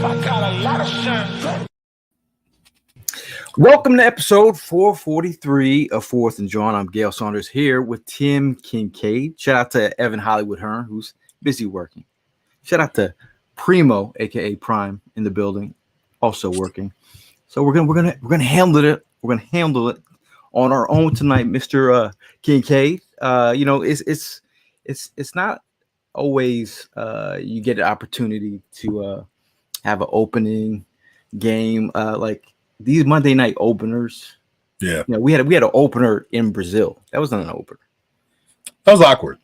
I got a lot of shine. Welcome to episode 443 of Fourth and Jawn. I'm Gail Saunders here with Tim Kincaid. Shout out to Evan Hollywood Hearn, who's busy working. Shout out to Primo, aka Prime, in the building, also working. So we're gonna handle it. We're gonna handle it on our own tonight, Mr. Kincaid. It's not always you get an opportunity to have an opening game like these Monday night openers. Yeah, we had an opener in Brazil. That was not an opener. That was awkward.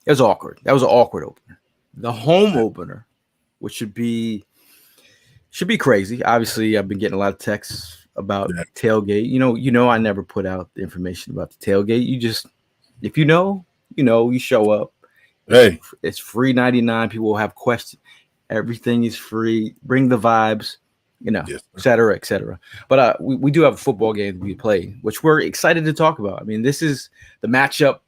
It was awkward. That was an awkward opener. The home opener, which should be crazy. Obviously, I've been getting a lot of texts about tailgate. You know, I never put out the information about the tailgate. You just, if you know, you show up. Hey, it's free 99. People will have questions. Everything is free. Bring the vibes. Et cetera, et cetera. But we do have a football game we play, which we're excited to talk about. I mean, this is the matchup.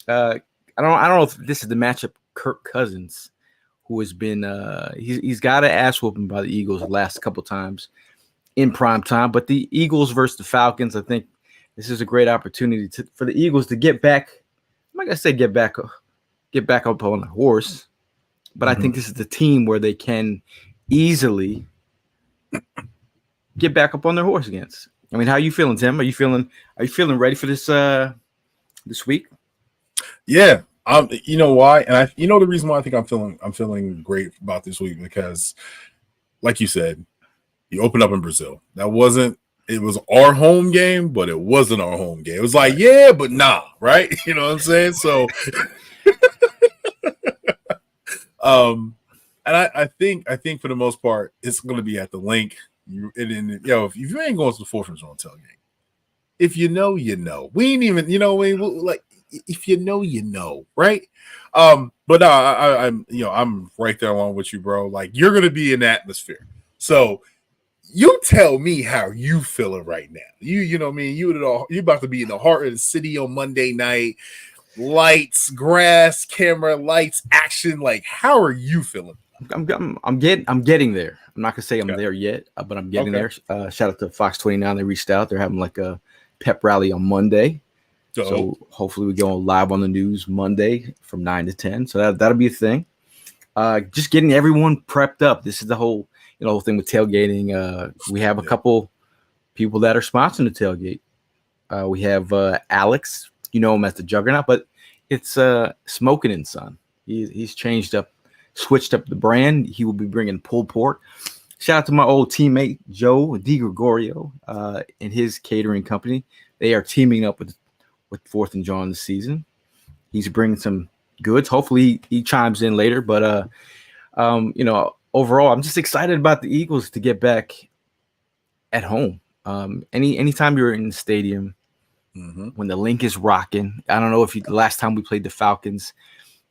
I don't know if this is the matchup. Kirk Cousins, who has been he's got an ass whooping by the Eagles the last couple times in prime time. But the Eagles versus the Falcons, I think this is a great opportunity for the Eagles to get back. I'm not gonna say get back up on the horse, but I think this is the team where they can easily get back up on their horse against. I mean, how are you feeling, Tim? Are you feeling ready for this week? Yeah. You know why? And the reason why I think I'm feeling great about this week, because like you said, you opened up in Brazil. It was our home game, but it wasn't our home game. It was like, yeah, but nah, right? You know what I'm saying? So and I think for the most part, it's going to be at the link. If you ain't going to the Fourth and Jawn tailgate, if you know, you know. We ain't even, like if you know, right? But I'm right there along with you, bro. Like, you're going to be in the atmosphere. So you tell me how you feeling right now. You know what I mean? You about to be in the heart of the city on Monday night. Lights, grass, camera, lights, action. Like, how are you feeling? I'm getting there. I'm not gonna say I'm there yet, but I'm getting there. Shout out to Fox 29. They reached out. They're having like a pep rally on Monday. So hopefully we go live on the news Monday from 9 to 10. So that'll be a thing. Just getting everyone prepped up. This is the whole thing with tailgating. We have a couple people that are sponsoring the tailgate. We have Alex. You know him as the Juggernaut, but it's Smoking and Son. He's switched up the brand. He will be bringing pulled pork. Shout out to my old teammate Joe DiGregorio and his catering company. They are teaming up with Fourth and Jawn this season. He's bringing some goods. Hopefully he chimes in later. But overall, I'm just excited about the Eagles to get back at home. Anytime you're in the stadium. When the link is rocking. I don't know if the last time we played the Falcons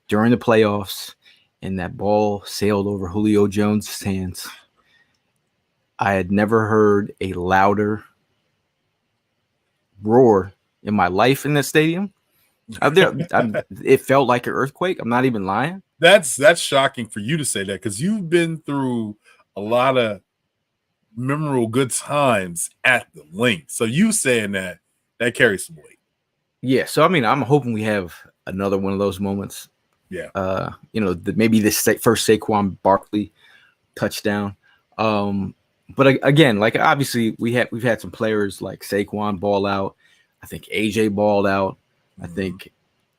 during the playoffs and that ball sailed over Julio Jones' hands. I had never heard a louder roar in my life in that stadium. It felt like an earthquake. I'm not even lying. That's shocking for you to say that, because you've been through a lot of memorable good times at the link. So you saying that carries some weight. Yeah. So, I mean, I'm hoping we have another one of those moments. Yeah. Maybe this first Saquon Barkley touchdown. But again, like, obviously we've had some players like Saquon ball out. I think AJ balled out. I think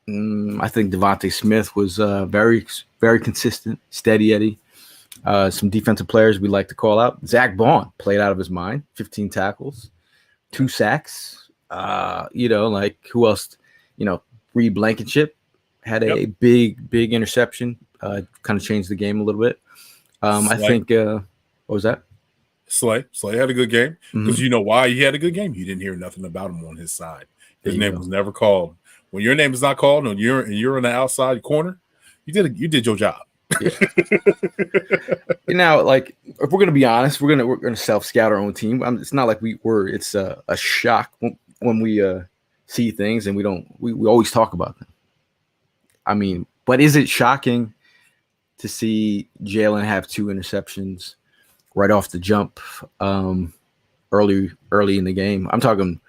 Devontae Smith was very, very consistent, steady Eddie. Some defensive players we like to call out. Zach Bond played out of his mind, 15 tackles, 2 sacks. Like, who else? Reed Blankenship had a big interception. Kind of changed the game a little bit. I think what was that? Slay had a good game, because you know why he had a good game. You didn't hear nothing about him on his side. His name was never called. When your name is not called and you're in the outside corner, you did your job. Yeah. Now, like, if we're gonna be honest, we're gonna self-scout our own team. It's not like it's a shock when we see things, and we always talk about them. I mean, but is it shocking to see Jalen have 2 interceptions right off the jump, early in the game. I'm talking,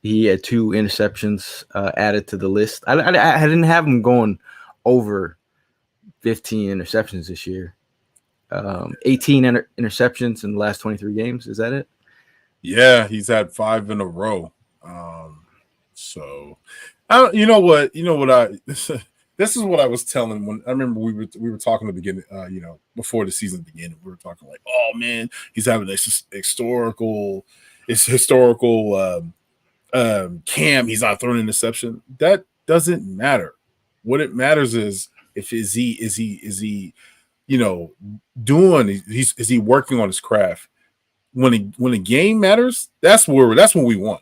he had 2 interceptions added to the list. I didn't have him going over 15 interceptions this year. 18 interceptions in the last 23 games. Is that it? Yeah, he's had 5 in a row. So, you know what? This is what I was telling when I remember we were talking at the beginning. Before the season began, we were talking like, oh man, he's having this historical Cam. He's not throwing an interception. That doesn't matter. What it matters is is he doing? Is he working on his craft? When the game matters, that's when we want.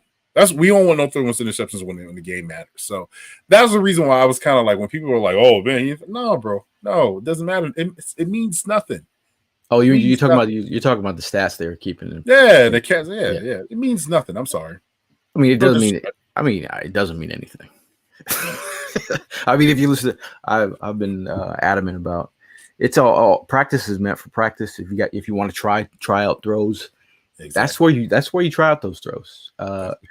We don't want no throwing interceptions when the game matters. So that's the reason why I was kind of like when people were like, "Oh man, no, bro, no, it doesn't matter. It means nothing." Oh, you're talking about the stats they're keeping. Yeah, the cats. Yeah. It means nothing. I'm sorry. I mean, it doesn't mean. It doesn't mean anything. I mean, if you listen, I've been adamant about it's all practice is meant for practice. If you want to try out throws. Exactly. That's where you try out those throws.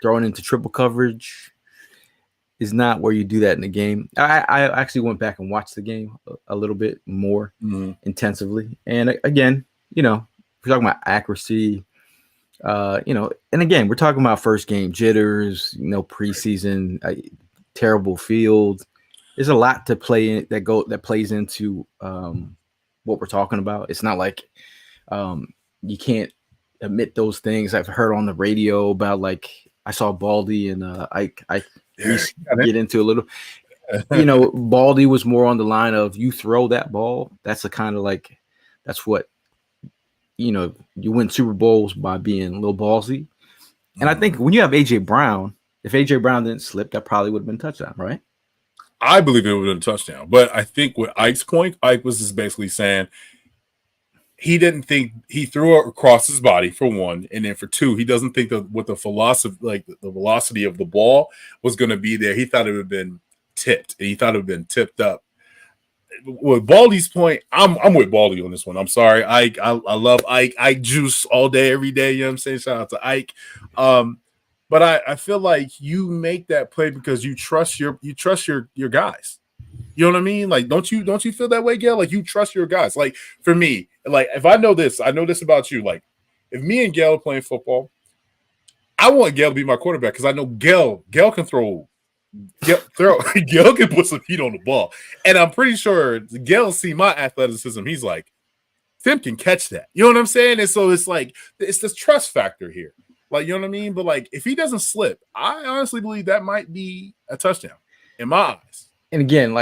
Throwing into triple coverage is not where you do that in the game. I actually went back and watched the game a little bit more intensively. And again, we're talking about accuracy, and again, we're talking about first game jitters, preseason, terrible field. There's a lot to play in that plays into what we're talking about. It's not like you can't admit those things. I've heard on the radio about I saw Baldy and Ike get into a little. Baldy was more on the line of you throw that ball. That's the kind of that's what you win Super Bowls by being a little ballsy. And I think when you have AJ Brown, if AJ Brown didn't slip, that probably would have been a touchdown, right? I believe it would have been a touchdown. But I think with Ike's point, Ike was just basically saying he didn't think he threw it across his body for one, and then for two, he doesn't think that what the velocity of the ball was going to be there. He thought it would have been tipped, and he thought it would have been tipped up. With Baldy's point, I'm with Baldy on this one. I'm sorry, Ike. I love Ike. Ike juice all day, every day. You know what I'm saying? Shout out to Ike. But I feel like you make that play because you trust your guys. You know what I mean? Don't you feel that way, Gail? You trust your guys. For me, if I know this about you. If me and Gail are playing football, I want Gail to be my quarterback because I know Gail can throw. Gail can put some heat on the ball, and I'm pretty sure Gail see my athleticism. He's like, Tim can catch that. You know what I'm saying? And so it's this trust factor here. You know what I mean? But if he doesn't slip, I honestly believe that might be a touchdown in my eyes. And again,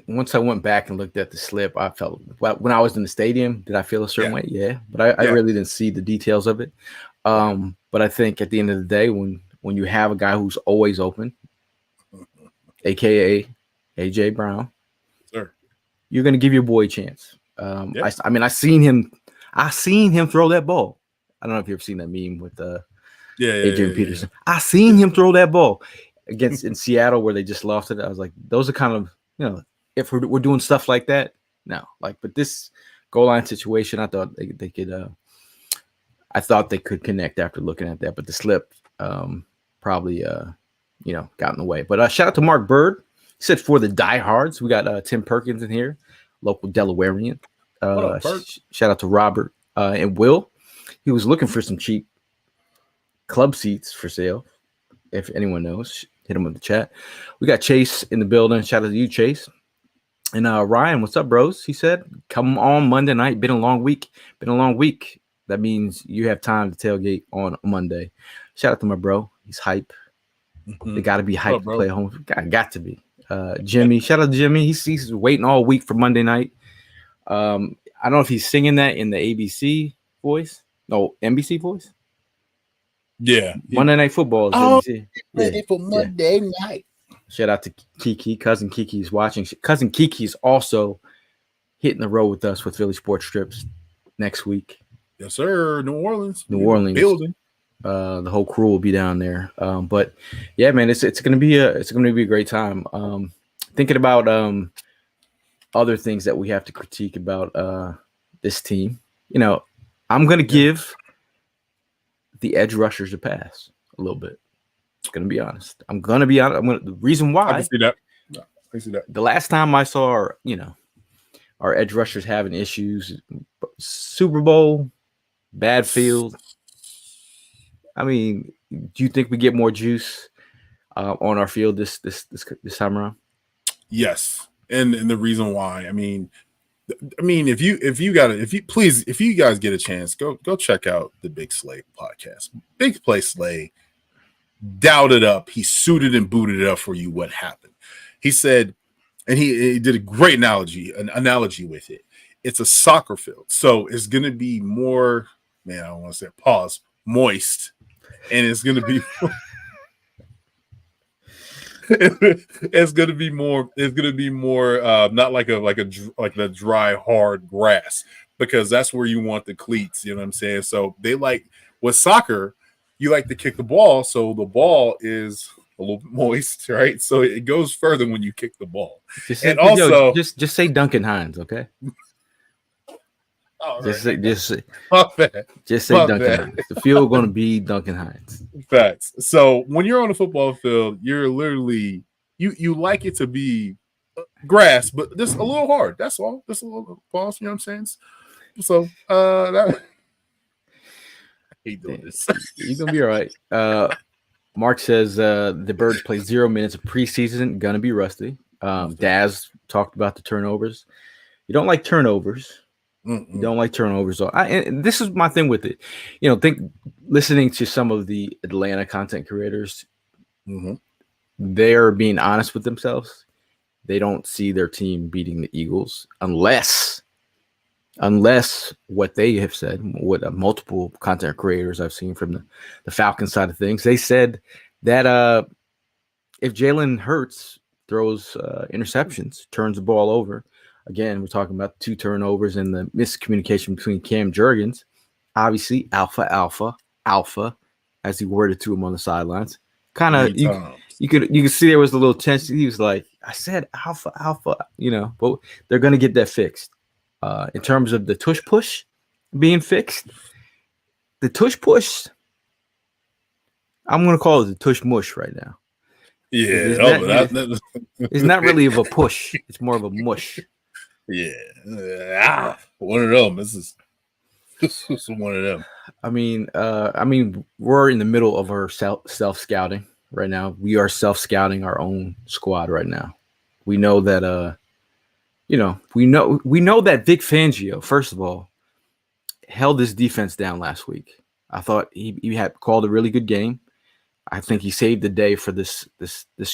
once I went back and looked at the slip, I felt when I was in the stadium, did I feel a certain way? Yeah. But I really didn't see the details of it. But I think at the end of the day, when you have a guy who's always open, AKA AJ Brown, sir, you're going to give your boy a chance. I seen him throw that ball. I don't know if you've ever seen that meme with Adrian Peterson. I seen him throw that ball against in Seattle where they just lost it. I was like, those are kind of, if we're doing stuff like that, no. But this goal line situation, I thought they could. I thought they could connect after looking at that, but the slip probably got in the way. But shout out to Mark Bird. He said for the diehards, we got Tim Perkins in here, local Delawarean. Shout out to Robert and Will. He was looking for some cheap club seats for sale. If anyone knows, hit him in the chat. We got Chase in the building. Shout out to you, Chase. And Ryan, what's up, bros? He said, come on Monday night. Been a long week. That means you have time to tailgate on Monday. Shout out to my bro. He's hype. Mm-hmm. They got to be hype to play at home. Got to be. Jimmy, shout out to Jimmy. He's waiting all week for Monday night. I don't know if he's singing that in the ABC voice. No, NBC voice. Yeah. Monday Night Football is NBC. Ready for Monday night. Shout out to Kiki. Cousin Kiki's watching. Cousin Kiki's also hitting the road with us with Philly Sports Strips next week. Yes, sir. New Orleans. Building. The whole crew will be down there. But yeah, man, it's gonna be a great time. Thinking about other things that we have to critique about this team. I'm gonna give the edge rushers a pass a little bit. Gonna be honest. I'm gonna be honest. The reason why I can see that. No, I can see that. the last time I saw our edge rushers having issues, Super Bowl, bad field. I mean, do you think we get more juice on our field this time around? Yes, and the reason why, I mean, if you guys get a chance, go check out the Big Slay podcast. Big Play Slay doubted up. He suited and booted it up for you. What happened? He said, and he did a great analogy with it. It's a soccer field, so it's going to be more. Man, I don't want to say pause. Moist, and it's going to be. It's going to be more. It's going to be more. Not like the dry hard grass, because that's where you want the cleats. You know what I'm saying? So they like with soccer, you like to kick the ball, so the ball is a little bit moist, right? So it goes further when you kick the ball. Just say Duncan Hines, okay? Just say Duncan Hines. The field going to be Duncan Hines. Facts. So when you're on the football field, you're literally you like it to be grass, but just a little hard. That's all. Just a little pause. You know what I'm saying? So I hate doing this. You're gonna be all right. Mark says the Birds play 0 minutes of preseason. Gonna be rusty. Daz talked about the turnovers. You don't like turnovers. You don't like turnovers. And this is my thing with it. Listening to some of the Atlanta content creators, they're being honest with themselves. They don't see their team beating the Eagles unless what they have said, what multiple content creators I've seen from the Falcons side of things, they said that if Jalen Hurts throws interceptions, turns the ball over, again, we're talking about 2 turnovers and the miscommunication between Cam Jurgens, obviously alpha, as he worded to him on the sidelines. Kind of, you could see there was a little tension. He was like, I said alpha, but they're going to get that fixed. In terms of the tush push being fixed, the tush push, I'm going to call it the tush mush right now. Yeah, it's not really of a push. It's more of a mush. Yeah, one of them. This is one of them. I mean, we're in the middle of our self scouting right now. We are self scouting our own squad right now. We know that we know that Vic Fangio, first of all, held his defense down last week. I thought he had called a really good game. I think he saved the day for this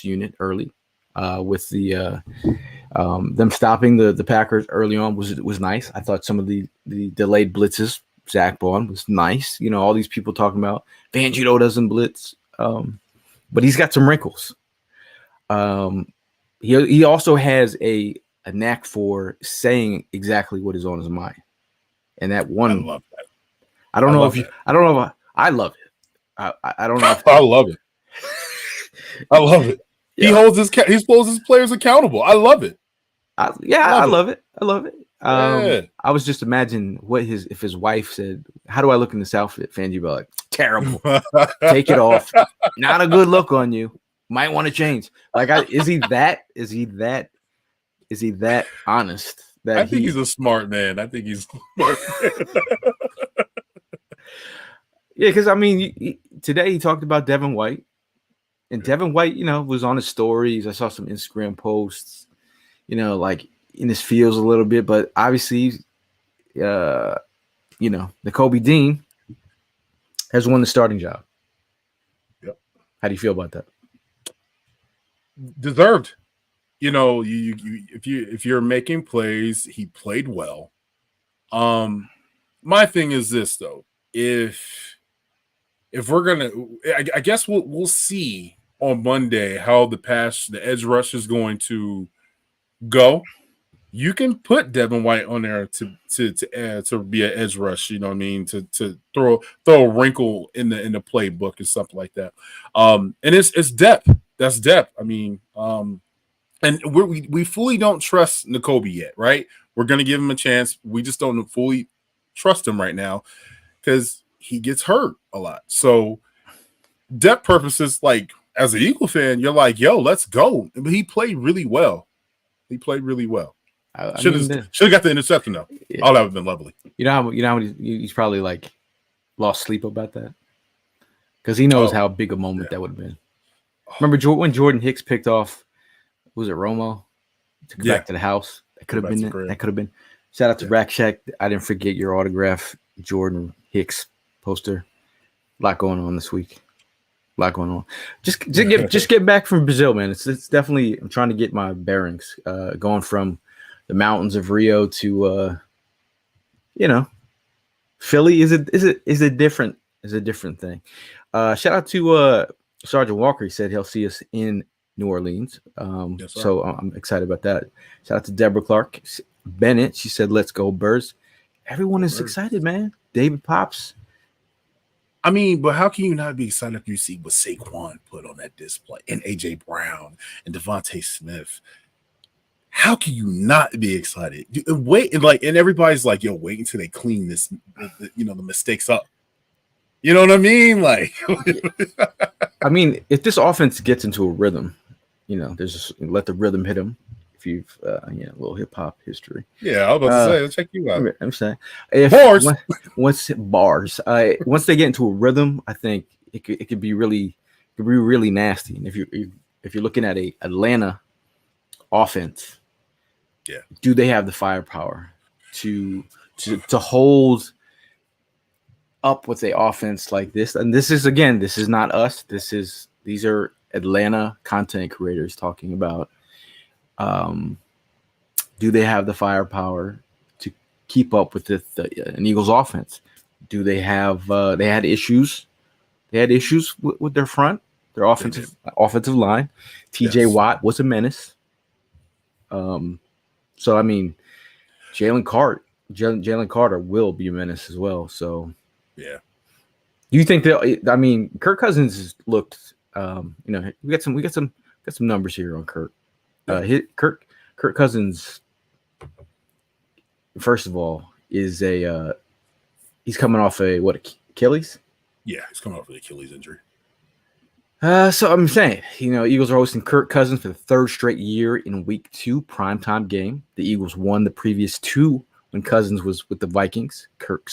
unit early with the them stopping the Packers early on was nice. I thought some of the delayed blitzes, Zach Bond, was nice. All these people talking about Fangio doesn't blitz, but he's got some wrinkles. He also has a knack for saying exactly what is on his mind, and that one. I love that. I don't know if I love it. I don't know. I love it. I love it. Yeah. He holds his players accountable. I love it. I love it. I love it. I was just imagining if his wife said, "How do I look in this outfit?" Fangio be like, "Terrible. Take it off. Not a good look on you. Might want to change." Like, is he that honest? I think he's a smart man. Yeah, because today he talked about Devin White, and Devin White, was on his stories. I saw some Instagram posts, like in his feels a little bit, but obviously, Nakobe Dean has won the starting job. Yep. How do you feel about that? Deserved. You if you're making plays, he played well. My thing is this though, if we're gonna, I guess we'll see on Monday how the edge rush is going to go. You can put Devin White on there to be an edge rush. You know what I mean? To throw a wrinkle in the playbook and stuff like that. And it's depth. That's depth. And we fully don't trust Nakobe yet, right? We're gonna give him a chance. We just don't fully trust him right now because he gets hurt a lot. So depth purposes, like as an Eagle fan, you're like, yo, let's go. But he played really well. Should have got the interception though. Yeah. Oh, that would have been lovely. You know how he's probably like lost sleep about that because he knows how big a moment that would have been. Remember when Jordan Hicks picked off? Was it Romo? Took it back to the house. That could have been it. That could have been. Shout out to Rack Shack. I didn't forget your autograph, Jordan Hicks poster. A lot going on this week. A lot going on. Just get back from Brazil, man. It's definitely. I'm trying to get my bearings. Going from the mountains of Rio to, Philly is a different thing. Shout out to Sergeant Walker. He said he'll see us in New Orleans. So I'm excited about that. Shout out to Deborah Clark Bennett. She said, "Let's go Birds." Everyone is excited, man. David Pops. I mean, but how can you not be excited if you see what Saquon put on that display and AJ Brown and Devontae Smith? How can you not be excited? Wait, and everybody's like, "Yo, wait until they clean this, the mistakes up." You know what I mean? Like, I mean, if this offense gets into a rhythm, there's just let the rhythm hit them. If you've, a little hip hop history. Yeah, I was about to say, let's check you out. I'm saying, once they get into a rhythm, I think it could be really nasty. And if you're looking at a Atlanta offense, do they have the firepower to hold up with a offense like this? And this is not us. These are Atlanta content creators talking about. Do they have the firepower to keep up with an Eagles offense? Do they have? They had issues. They had issues with their front, their offensive line. T.J. Watt was a menace. So I mean, Jalen Carter will be a menace as well. So yeah. Do you think that? I mean, Kirk Cousins looked. We got some numbers here on Kirk. Kirk Cousins, first of all, is he's coming off Achilles? Yeah, he's coming off an Achilles injury. So I'm saying, Eagles are hosting Kirk Cousins for the third straight year in Week 2 primetime game. The Eagles won the previous 2 when Cousins was with the Vikings. Kirk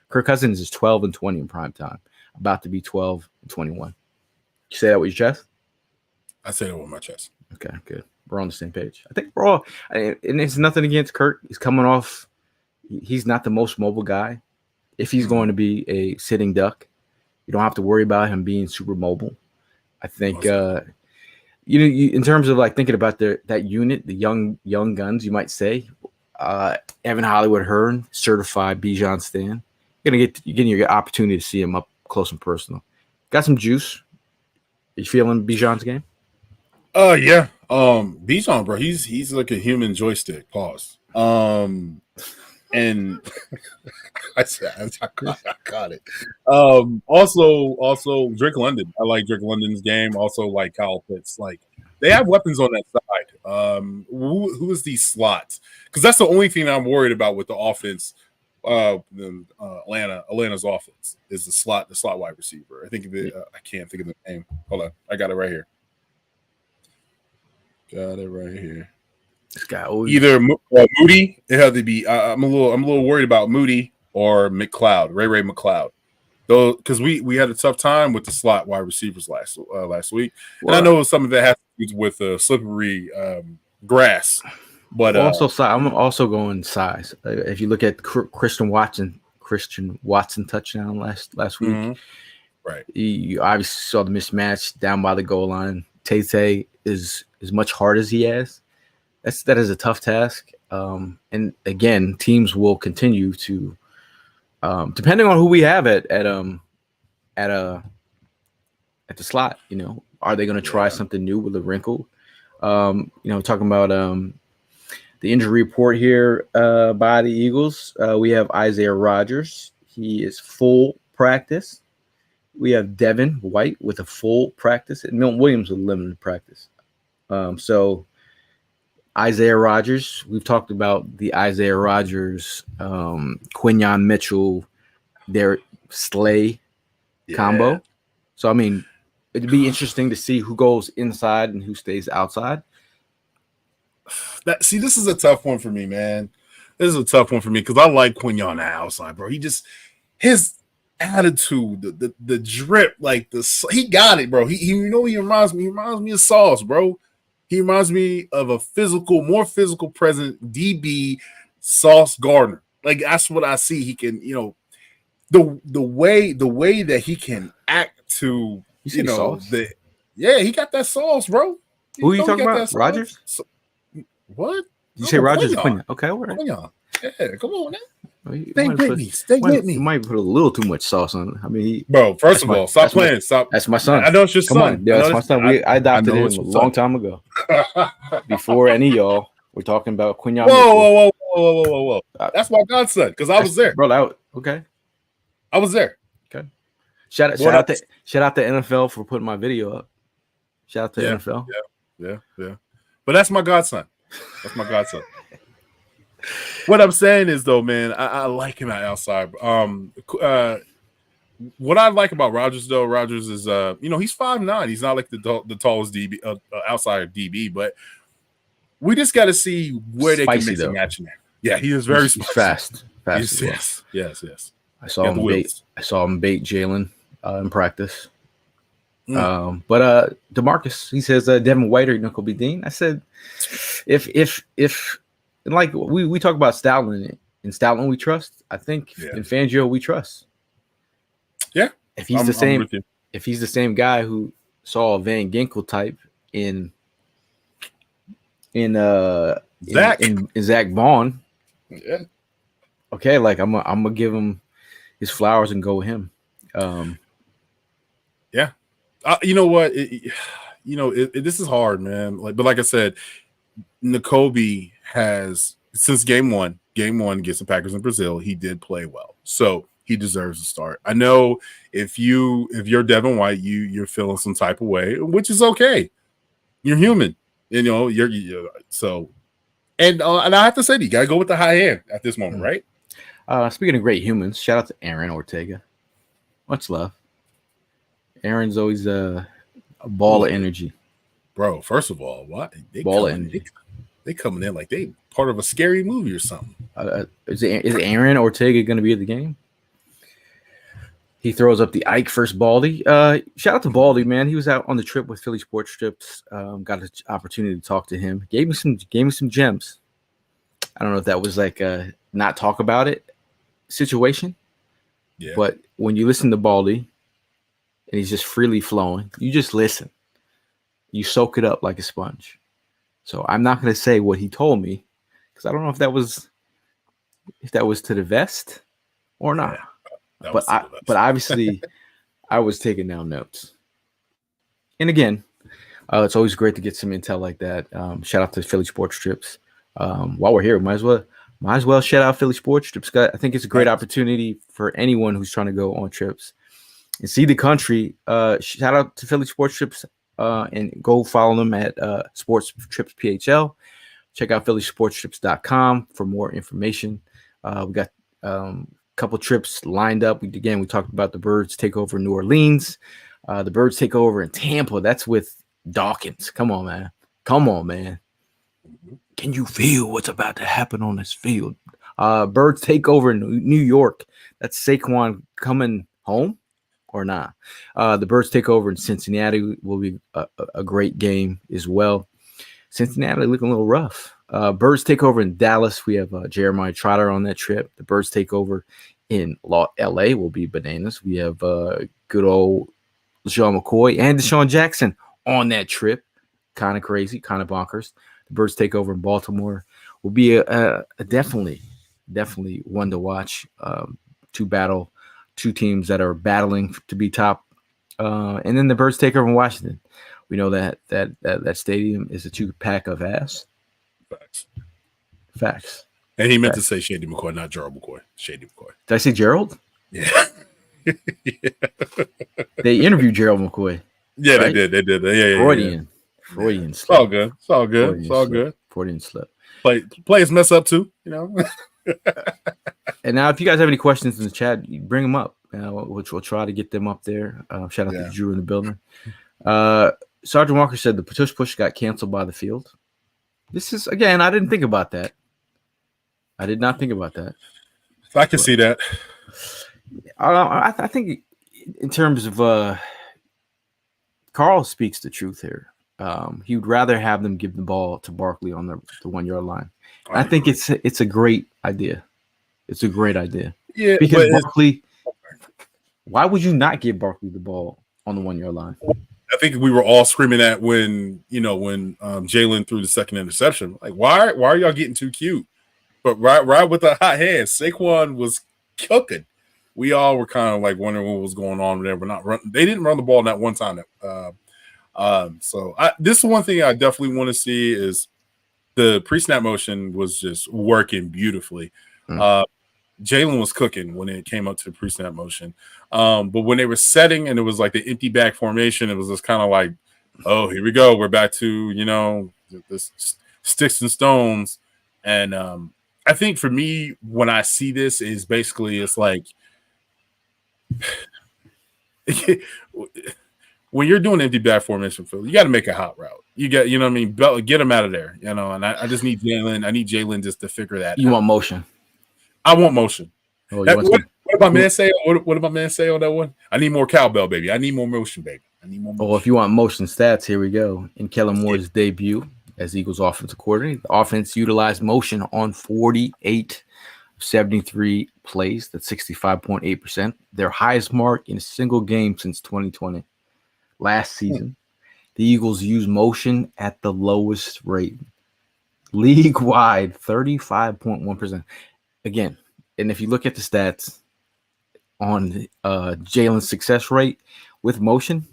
Cousins is 12-20 in primetime, about to be 12-21. You say that with your chest? I say that with my chest. Okay, good. We're on the same page. I think we're all, and it's nothing against Kirk. He's coming off. He's not the most mobile guy. If he's going to be a sitting duck, you don't have to worry about him being super mobile. I think, in terms of like thinking about that unit, the young guns, you might say, Evan Hollywood Hearn, certified Bijan Stan. You're getting your opportunity to see him up close and personal. Got some juice. Are you feeling Bijan's game? Yeah. Bijan, bro, he's like a human joystick. Pause. And I got it. Also Drake London. I like Drake London's game. Also like Kyle Pitts. Like they have weapons on that side. Who is the slot? Because that's the only thing I'm worried about with the offense. Atlanta's offense is the slot wide receiver. I think I can't think of the name. Hold on, I got it right here. This guy either Moody. It had to be. I'm a little worried about Moody or McLeod, Ray McLeod, though, because we had a tough time with the slot wide receivers last week, and I know some of that has to do with slippery grass. But I'm also going size. If you look at Christian Watson touchdown last week, mm-hmm. Right? You obviously saw the mismatch down by the goal line. Tay is as much heart as he has. That is a tough task. And again, teams will continue to, depending on who we have at the slot. Are they going to try something new with a wrinkle? Talking about the injury report here by the Eagles. We have Isaiah Rodgers. He is full practice. We have Devin White with a full practice, and Milton Williams with limited practice. So Isaiah Rodgers. We've talked about the Isaiah Rodgers, Quinyon Mitchell, their Slay combo. So, I mean, it'd be interesting to see who goes inside and who stays outside. This is a tough one for me, man. This is a tough one for me because I like Quinyon outside, bro. His attitude, the drip, like he got it, bro. He reminds me of Sauce, bro. He reminds me of a more physical present DB, Sauce Gardner. Like that's what I see. He can, the way that he can act to, he got that sauce, bro. Who are you talking about? Rodgers? What? You say Rodgers? Quinyon. Okay, all right. Quinyon. Yeah, come on now. Stay with me. You might put a little too much sauce on it. I mean, bro. First of all, stop playing. Stop. That's my son. I know it's your son. Come on, that's my son. I adopted him a long time ago. Before any of y'all were talking about Quinyon. Whoa! That's my godson because I was there, bro. Okay, I was there. Okay. Shout out to NFL for putting my video up. Shout out to NFL. Yeah. But that's my godson. That's my godson. What I'm saying is, though, man, I like him outside. What I like about Rodgers, though, Rodgers is, he's 5'9". He's not like the tallest DB outside DB, but we just got to see where they can mix and match in there. Yeah, he is very fast. Yes. I saw him bait Jalen in practice. But DeMarcus, he says Devin White or Nickel B. Dean. I said, if like we talk about Stoutland, in Stoutland we trust. I think in Fangio we trust. Yeah, if he's the same guy who saw a Van Ginkel type in Zach Vaughn. Yeah. Okay, like I'm gonna give him his flowers and go with him. Yeah. You know what? This is hard, man. But like I said, N'Kobe has since game one against the Packers in Brazil, he did play well, so he deserves a start. I know if you're Devin White, you're feeling some type of way, which is okay. You're human, you're so. And I have to say, you gotta go with the high end at this moment, right? Speaking of great humans, shout out to Aaron Ortega. Much love. Aaron's always a ball of energy, bro. First of all, what ball of energy? They coming in like they part of a scary movie or something. Is Aaron Ortega going to be at the game? He throws up the Ike first Baldy. Shout out to Baldy, man. He was out on the trip with Philly Sports Trips. Got an opportunity to talk to him. Gave me some gems. I don't know if that was like a not talk about it situation. Yeah. But when you listen to Baldy and he's just freely flowing, you just listen. You soak it up like a sponge. So I'm not going to say what he told me because I don't know if that was to the vest or not. Yeah, but obviously I was taking down notes. And again, it's always great to get some intel like that. Shout out to Philly Sports Trips. While we're here, might as well shout out Philly Sports Trips. I think it's a great opportunity for anyone who's trying to go on trips and see the country. Shout out to Philly Sports Trips. And go follow them at Sports Trips PHL. Check out phillysportstrips.com for more information. We got a couple trips lined up. We talked about the Birds take over New Orleans. The Birds take over in Tampa. That's with Dawkins. Come on, man. Can you feel what's about to happen on this field? Birds take over in New York. That's Saquon coming home. Or not. The Birds take over in Cincinnati will be a great game as well. Cincinnati looking a little rough. Birds take over in Dallas. We have Jeremiah Trotter on that trip. The Birds take over in LA will be bananas. We have good old LaShawn McCoy and Deshaun Jackson on that trip. Kind of crazy, kind of bonkers. The Birds take over in Baltimore will be a definitely one to watch. Two teams that are battling to be top, and then the Birds take over in Washington. We know that stadium is a 2-pack of ass. Facts. And he meant to say Shady McCoy, not Gerald McCoy. Shady McCoy. Did I say Gerald? Yeah. They interviewed Gerald McCoy. Yeah, right? They did. Yeah. Freudian. It's all good. Freudian slip. Players mess up too, you know. And now, if you guys have any questions in the chat, you bring them up, which we'll try to get them up there. Shout out to Drew in the building. Sergeant Walker said the tush push got canceled by the field. This is, again, I didn't think about that. I did not think about that. I can see that. I think in terms of Carl speaks the truth here. He would rather have them give the ball to Barkley on the 1 yard line. I think it's a great idea. It's a great idea. Yeah, because Barkley. Why would you not give Barkley the ball on the 1 yard line? I think we were all screaming at when Jalen threw the second interception. Like, why are y'all getting too cute? But right with the hot hands, Saquon was cooking. We all were kind of like wondering what was going on there. They didn't run the ball in that one time. So this is one thing I definitely want to see is the pre-snap motion was just working beautifully. Jalen was cooking when it came up to the pre-snap motion. But when they were setting and it was like the empty back formation, it was just kind of like, oh, here we go. We're back to, the sticks and stones. And I think for me, when I see this is basically it's like when you're doing empty back formation, Phil, you got to make a hot route. You got, you know what I mean? Get them out of there, and I just need Jalen. I need Jalen just to figure that out. You want motion. I want motion. Oh, what did my man say? What did my man say on that one? I need more cowbell, baby. I need more motion, baby. I need more motion. Oh, if you want motion stats, here we go. In Kellen Moore's debut as Eagles offensive coordinator, the offense utilized motion on 48 of 73 plays. That's 65.8%. Their highest mark in a single game since 2020. Last season, the Eagles used motion at the lowest rate. League-wide, 35.1%. Again, and if you look at the stats on Jalen's success rate with motion,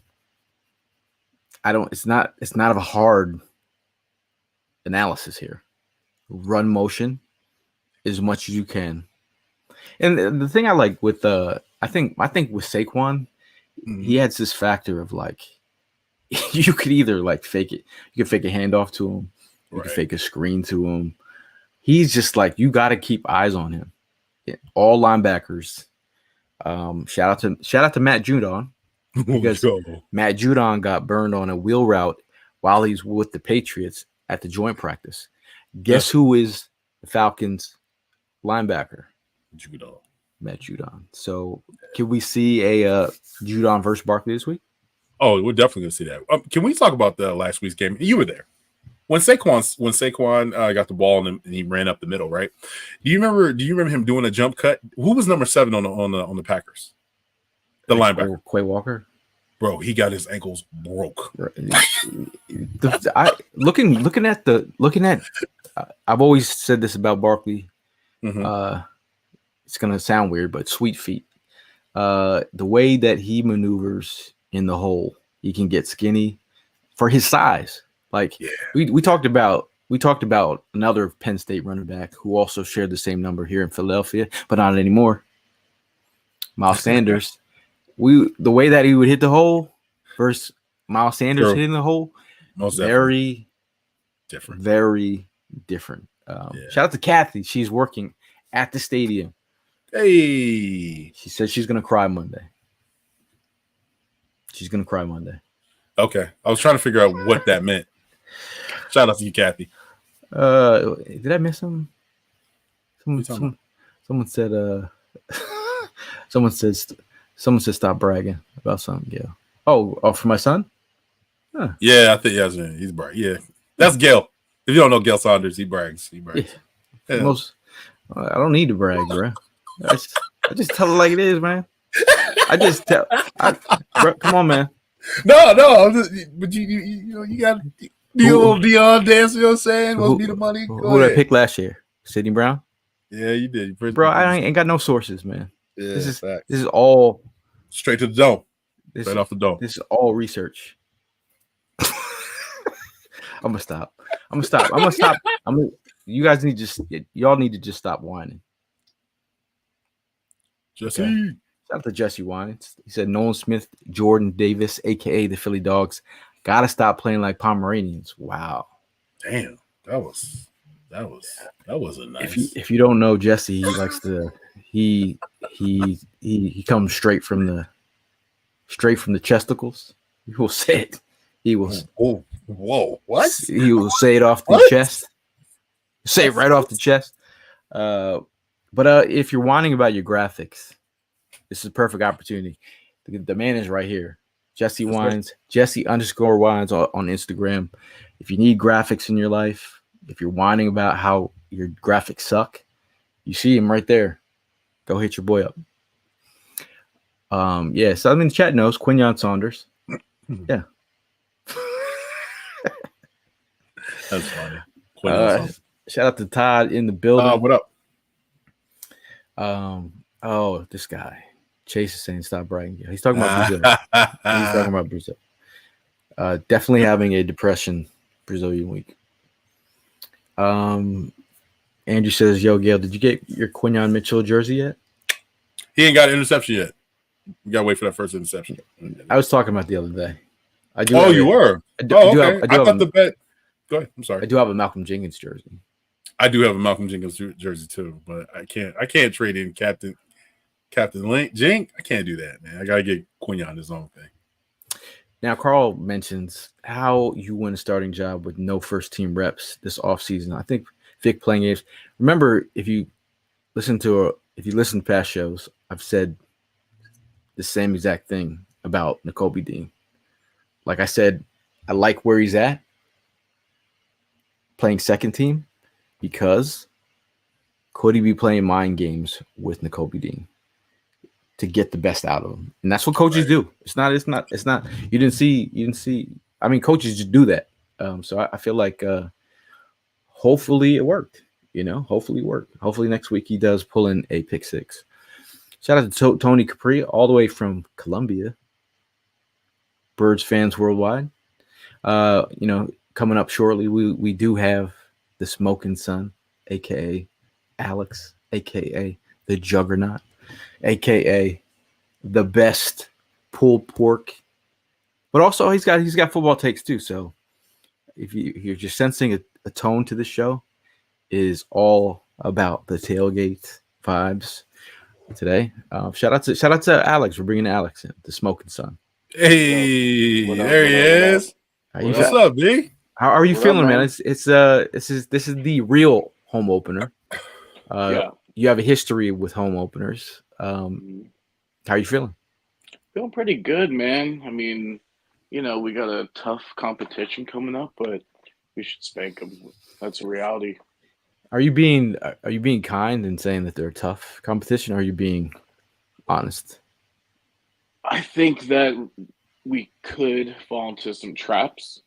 it's not of a hard analysis here. Run motion as much as you can. And the thing I like with I think with Saquon, he has this factor of like you could either like fake it, you can fake a handoff to him, you can fake a screen to him. He's just like, you got to keep eyes on him. All linebackers. Shout out to Matt Judon, because Matt Judon got burned on a wheel route while he's with the Patriots at the joint practice. Guess who is the Falcons linebacker? Matt Judon. So can we see a Judon versus Barkley this week? Oh, we're definitely gonna see that. Can we talk about the last week's game? You were there. When Saquon got the ball and he ran up the middle, right? Do you remember him doing a jump cut? Who was number 7 on the Packers? The linebacker, Quay Walker. Bro, he got his ankles broke. Looking at. I've always said this about Barkley. It's gonna sound weird, but sweet feet. The way that he maneuvers in the hole, he can get skinny for his size. Like we talked about another Penn State running back who also shared the same number here in Philadelphia, but not anymore. Miles Sanders. The way that he would hit the hole versus Miles Sanders hitting the hole, very different. Very different. Shout out to Kathy. She's working at the stadium. Hey. She said she's gonna cry Monday. Okay. I was trying to figure out what that meant. Shout out to you, Kathy. Did I miss him? Someone said someone said stop bragging about something, Gail. Oh, for my son? Huh. Yeah, I think he's bragging. Yeah. That's Gail. If you don't know Gail Saunders, he brags. Yeah. I don't need to brag, bro. I just tell it like it is, man. Bro, come on, man. No, but you got to do a little Dion dance. You know what I'm saying? Must be the money. Who did I pick last year? Sidney Brown. Yeah, you did. Bro, I ain't got no sources, man. Yeah, this is all straight to the dome. Straight off the dome. This is all research. I'm gonna stop. You guys y'all need to just stop whining. Jesse. Okay. Shout out to Jesse whining. He said Nolan Smith, Jordan Davis, aka the Philly Dogs, gotta stop playing like Pomeranians. Wow. Damn. that wasn't nice. If you don't know Jesse, he likes to he comes straight from the chesticles. He will say it. He will. Whoa! What? He will say it off the What? chest. Say it right off the chest. But if you're whining about your graphics, this is a perfect opportunity. The man is right here. Jesse Wines, Jesse_Wines on Instagram. If you need graphics in your life, if you're whining about how your graphics suck, you see him right there. Go hit your boy up. Yeah, so I mean, the chat knows Quinyon Saunders. Yeah. That's funny. Shout out to Todd in the building. What up? Oh, this guy. Chase is saying stop bragging. He's talking about Brazil. He's talking about Brazil. Definitely having a depression Brazilian week. Andrew says, yo, Gail, did you get your Quinyon Mitchell jersey yet? He ain't got an interception yet. You gotta wait for that first interception. I was talking about the other day. You were? Okay. I thought the bet. Go ahead. I'm sorry. I do have a Malcolm Jenkins jersey. I do have a Malcolm Jenkins jersey too, but I can't trade in Captain Jink. I can't do that, man. I gotta get Quinyon his own thing. Now, Carl mentions how you win a starting job with no first team reps this offseason. I think Vic playing games. Remember, if you listen to past shows, I've said the same exact thing about Nakobe Dean. Like I said, I like where he's at playing second team because could he be playing mind games with Nakobe Dean to get the best out of him? And that's what coaches do. It's not. You didn't see. I mean, coaches just do that. So I feel like hopefully it worked. Hopefully it worked. Hopefully next week he does pull in a pick six. Shout out to Tony Capri all the way from Colombia. Birds fans worldwide. Coming up shortly, we do have the Smoking Sun, aka Alex, aka the Juggernaut, aka the best pulled pork. But also he's got football takes too. So if you're just sensing a tone to the show, it is all about the tailgate vibes today. Shout out to Alex. We're bringing Alex in, the Smoking Sun. Hey, there he is. What's up, B? How are you feeling, man? This is the real home opener. You have a history with home openers. How are you feeling? Feeling pretty good, man. I mean, we got a tough competition coming up, but we should spank them. That's a reality. Are you being kind and saying that they're a tough competition, or are you being honest? I think that we could fall into some traps,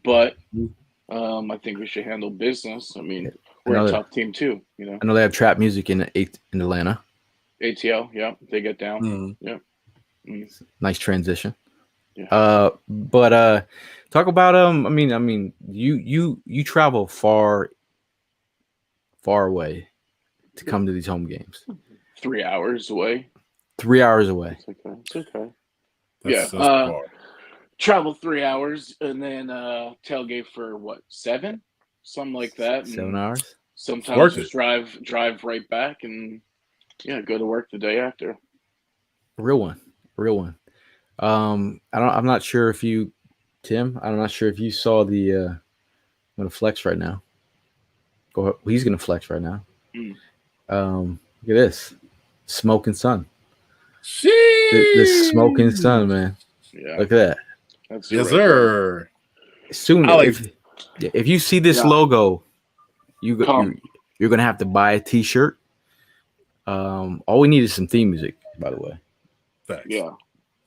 but I think we should handle business. I mean, we're a tough team too, I know they have trap music in Atlanta. ATL, yeah, they get down. Mm-hmm. Yeah. Mm-hmm. Nice transition. Yeah. But talk about I mean, you travel far away to come to these home games. 3 hours away. 3 hours away. It's okay. That's far. Travel 3 hours and then tailgate for what, 7? Something like that. 7 hours. Sometimes just drive right back and go to work the day after. Real one. I'm not sure if you, Tim. I'm not sure if you saw the. I'm gonna flex right now. Go ahead. He's gonna flex right now. Look at this, Smoking Sun. The Smoking Sun, man. Yeah. Look at that. That's yes, sir. Soon, if you see this logo, you're gonna have to buy a T-shirt. All we need is some theme music, by the way. Thanks. Yeah,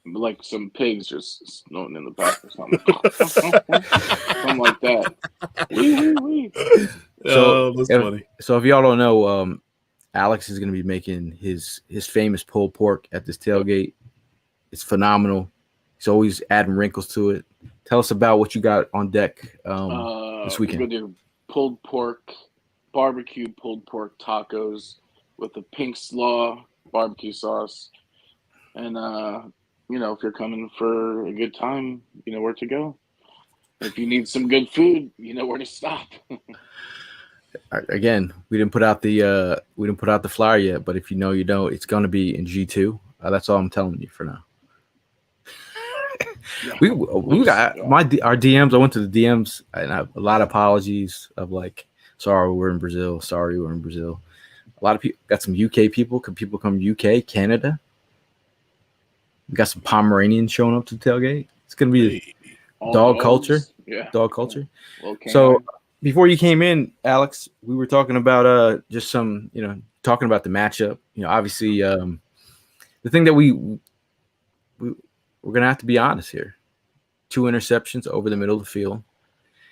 like some pigs just snorting in the back or something. Something like that. Wee. So that's funny. So if y'all don't know, Alex is going to be making his famous pulled pork at this tailgate. It's phenomenal. He's always adding wrinkles to it. Tell us about what you got on deck this weekend. We're going to do pulled pork, barbecue pulled pork tacos with a pink slaw barbecue sauce. And, if you're coming for a good time, you know where to go. If you need some good food, you know where to stop. Again, we didn't put out the flyer yet, but if you know, you know, it's going to be in G2. That's all I'm telling you for now. Yeah. We got our DMs. I went to the DMs and a lot of apologies of like, sorry we're in Brazil. Sorry we're in Brazil. A lot of people got some UK people. People come UK, Canada. We got some Pomeranians showing up to the tailgate. It's gonna be dog culture. Yeah, dog culture. Okay. So before you came in, Alex, we were talking about just some, talking about the matchup. Obviously, the thing that we're gonna have to be honest here. 2 interceptions over the middle of the field.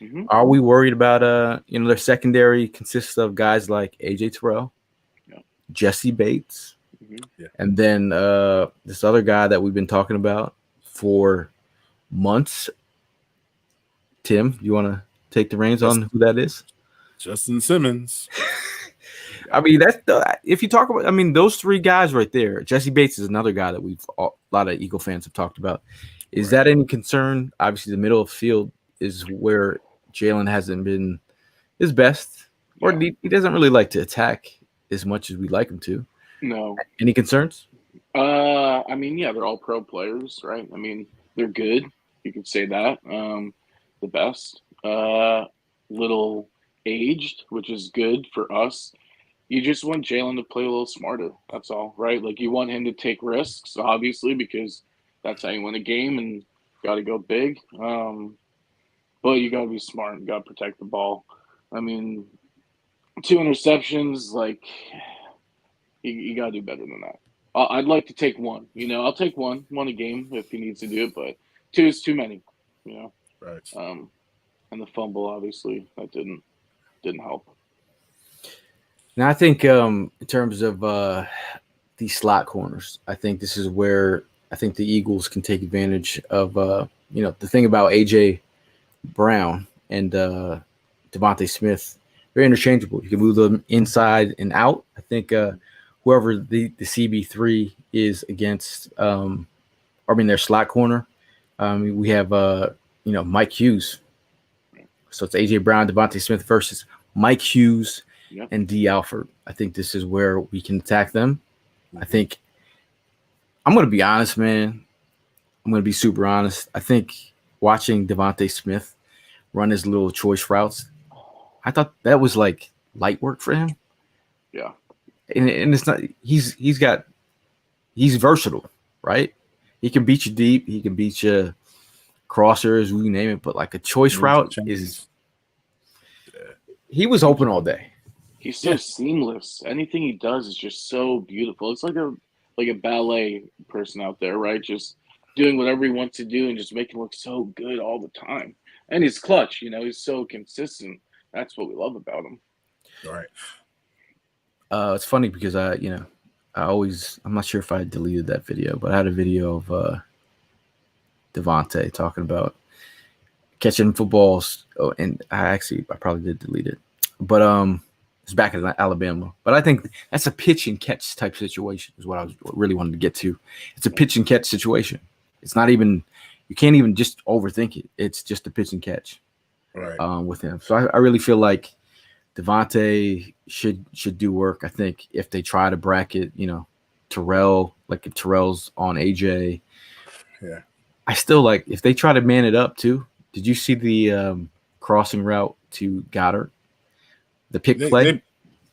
Mm-hmm. Are we worried about their secondary consists of guys like AJ Terrell, Jesse Bates, and then this other guy that we've been talking about for months. Tim, you want to take the reins on who that is? Justin Simmons. I mean, if you talk about, I mean, those 3 guys right there. Jesse Bates is another guy that a lot of Eagle fans have talked about. Is that any concern? Obviously, the middle of the field is where Jalen hasn't been his best, or he doesn't really like to attack as much as we'd like him to. No. Any concerns? I mean, yeah, they're all pro players, right? I mean, they're good. You could say that. The best. Little aged, which is good for us. You just want Jalen to play a little smarter. That's all, right? Like, you want him to take risks, obviously, because that's how you win a game and got to go big. But you got to be smart and got to protect the ball. I mean, 2 interceptions, like, you got to do better than that. I'd like to take 1. I'll take one a game if he needs to do it, but 2 is too many. Right. And the fumble, obviously, that didn't help. Now, I think in terms of these slot corners, I think this is where I think the Eagles can take advantage of, the thing about A.J. Brown and Devontae Smith. They're interchangeable. You can move them inside and out. I think whoever the CB3 is against, their slot corner, we have, Mike Hughes. So it's A.J. Brown, Devontae Smith versus Mike Hughes and D. Alford. I think this is where we can attack them. I think I'm going to be honest, man. I'm going to be super honest. I think watching Devontae Smith run his little choice routes, I thought that was like light work for him. Yeah. And it's not, he's versatile, right? He can beat you deep. He can beat you crossers, we name it. But like a choice route he was open all day. He's so seamless. Anything he does is just so beautiful. It's like a ballet person out there, right? Just doing whatever he wants to do and just making it look so good all the time. And he's clutch, he's so consistent. That's what we love about him. All right. It's funny because I'm not sure if I deleted that video, but I had a video of Devontae talking about catching footballs. Oh, and I probably did delete it, but it's back in Alabama. But I think that's a pitch and catch type situation is what I was really wanted to get to. It's a pitch and catch situation. It's not even, you can't even just overthink it. It's just a pitch and catch with him. So I really feel like Devontae should do work. I think if they try to bracket, Terrell, like if Terrell's on AJ, I still like if they try to man it up too. Did you see the crossing route to Goddard? The pick play?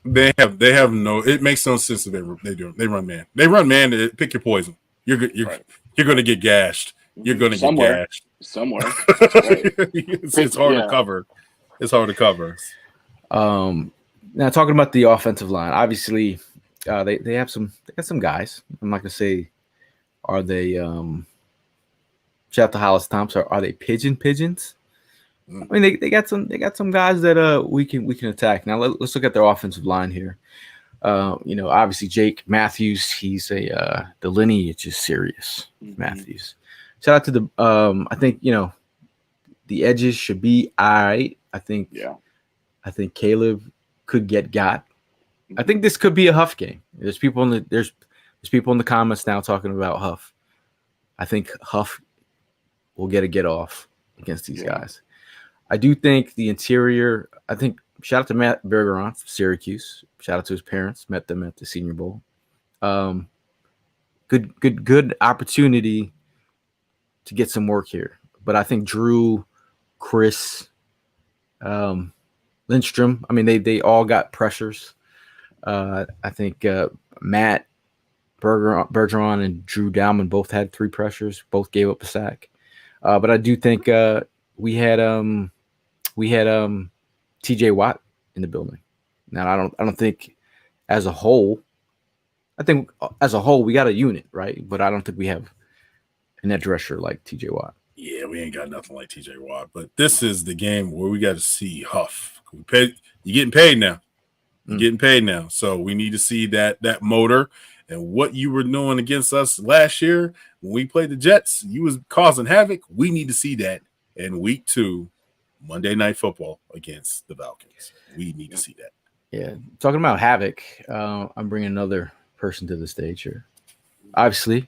They have no. It makes no sense that they do. They run man. They run man to pick your poison. You're going to get gashed. You're going to get gashed somewhere. It's hard to cover. It's hard to cover. Now talking about the offensive line, obviously they got some guys. I'm not gonna say are they shout out to Hollis Thompson. Are they pigeons? I mean they got some guys that we can attack. Now let's look at their offensive line here. Obviously Jake Matthews, he's the lineage is serious. Matthews. Shout out to the I think the edges should be all right. I think Caleb could get got. I think this could be a Huff game. There's people in the comments now talking about Huff. I think Huff will get off against these guys. I do think the interior. I think shout out to Matt Bergeron from Syracuse. Shout out to his parents. Met them at the Senior Bowl. Good opportunity to get some work here. But I think Drew, Chris, Lindstrom. I mean, they all got pressures. I think Matt Bergeron and Drew Dowman both had 3 pressures. Both gave up a sack. But I do think we had T.J. Watt in the building. Now I don't think as a whole. I think as a whole we got a unit, right? But I don't think we have a net rusher like T.J. Watt. Yeah, we ain't got nothing like T.J. Watt. But this is the game where we got to see Huff. You're getting paid now. You're getting paid now. So we need to see that motor. And what you were doing against us last year when we played the Jets, you was causing havoc. We need to see that in week 2, Monday Night Football against the Falcons. We need to see that. Yeah, talking about havoc, I'm bringing another person to the stage here. Obviously,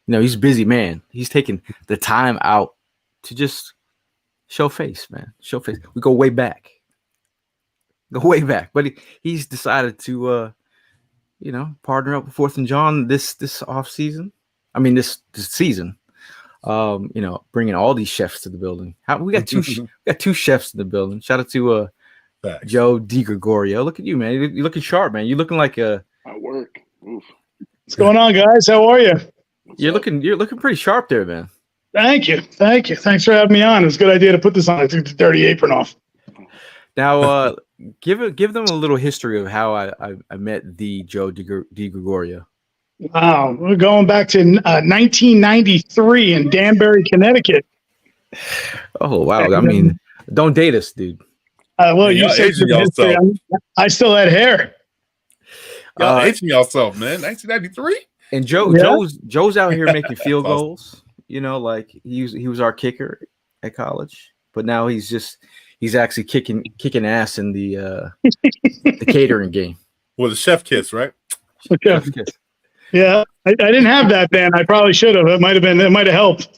he's a busy man. He's taking the time out to just show face, man. Show face. We go way back. But he's decided to partner up with 4th and Jawn this off season. I mean this season. Bringing all these chefs to the building. We got two chefs in the building. Shout out to Joe DiGregorio. Look at you, man. You're looking sharp, man. You're looking like a at work. Oof. What's going on, guys? How are you? You're looking pretty sharp there, man. Thank you. Thanks for having me on. It was a good idea to put this on. I took the dirty apron off. Now, give them a little history of how I met the Joe DiGregorio. Wow, we're going back to 1993 in Danbury, Connecticut. Oh wow! I mean, don't date us, dude. Well, you said I still had hair. Y'all aging yourself, man. 1993. And Joe's out here making field goals. Like he was our kicker at college, but now he's actually kicking ass in the catering game. Well, the chef kiss, right? Chef kiss. Yeah, I didn't have that then. I probably should have. It might have helped.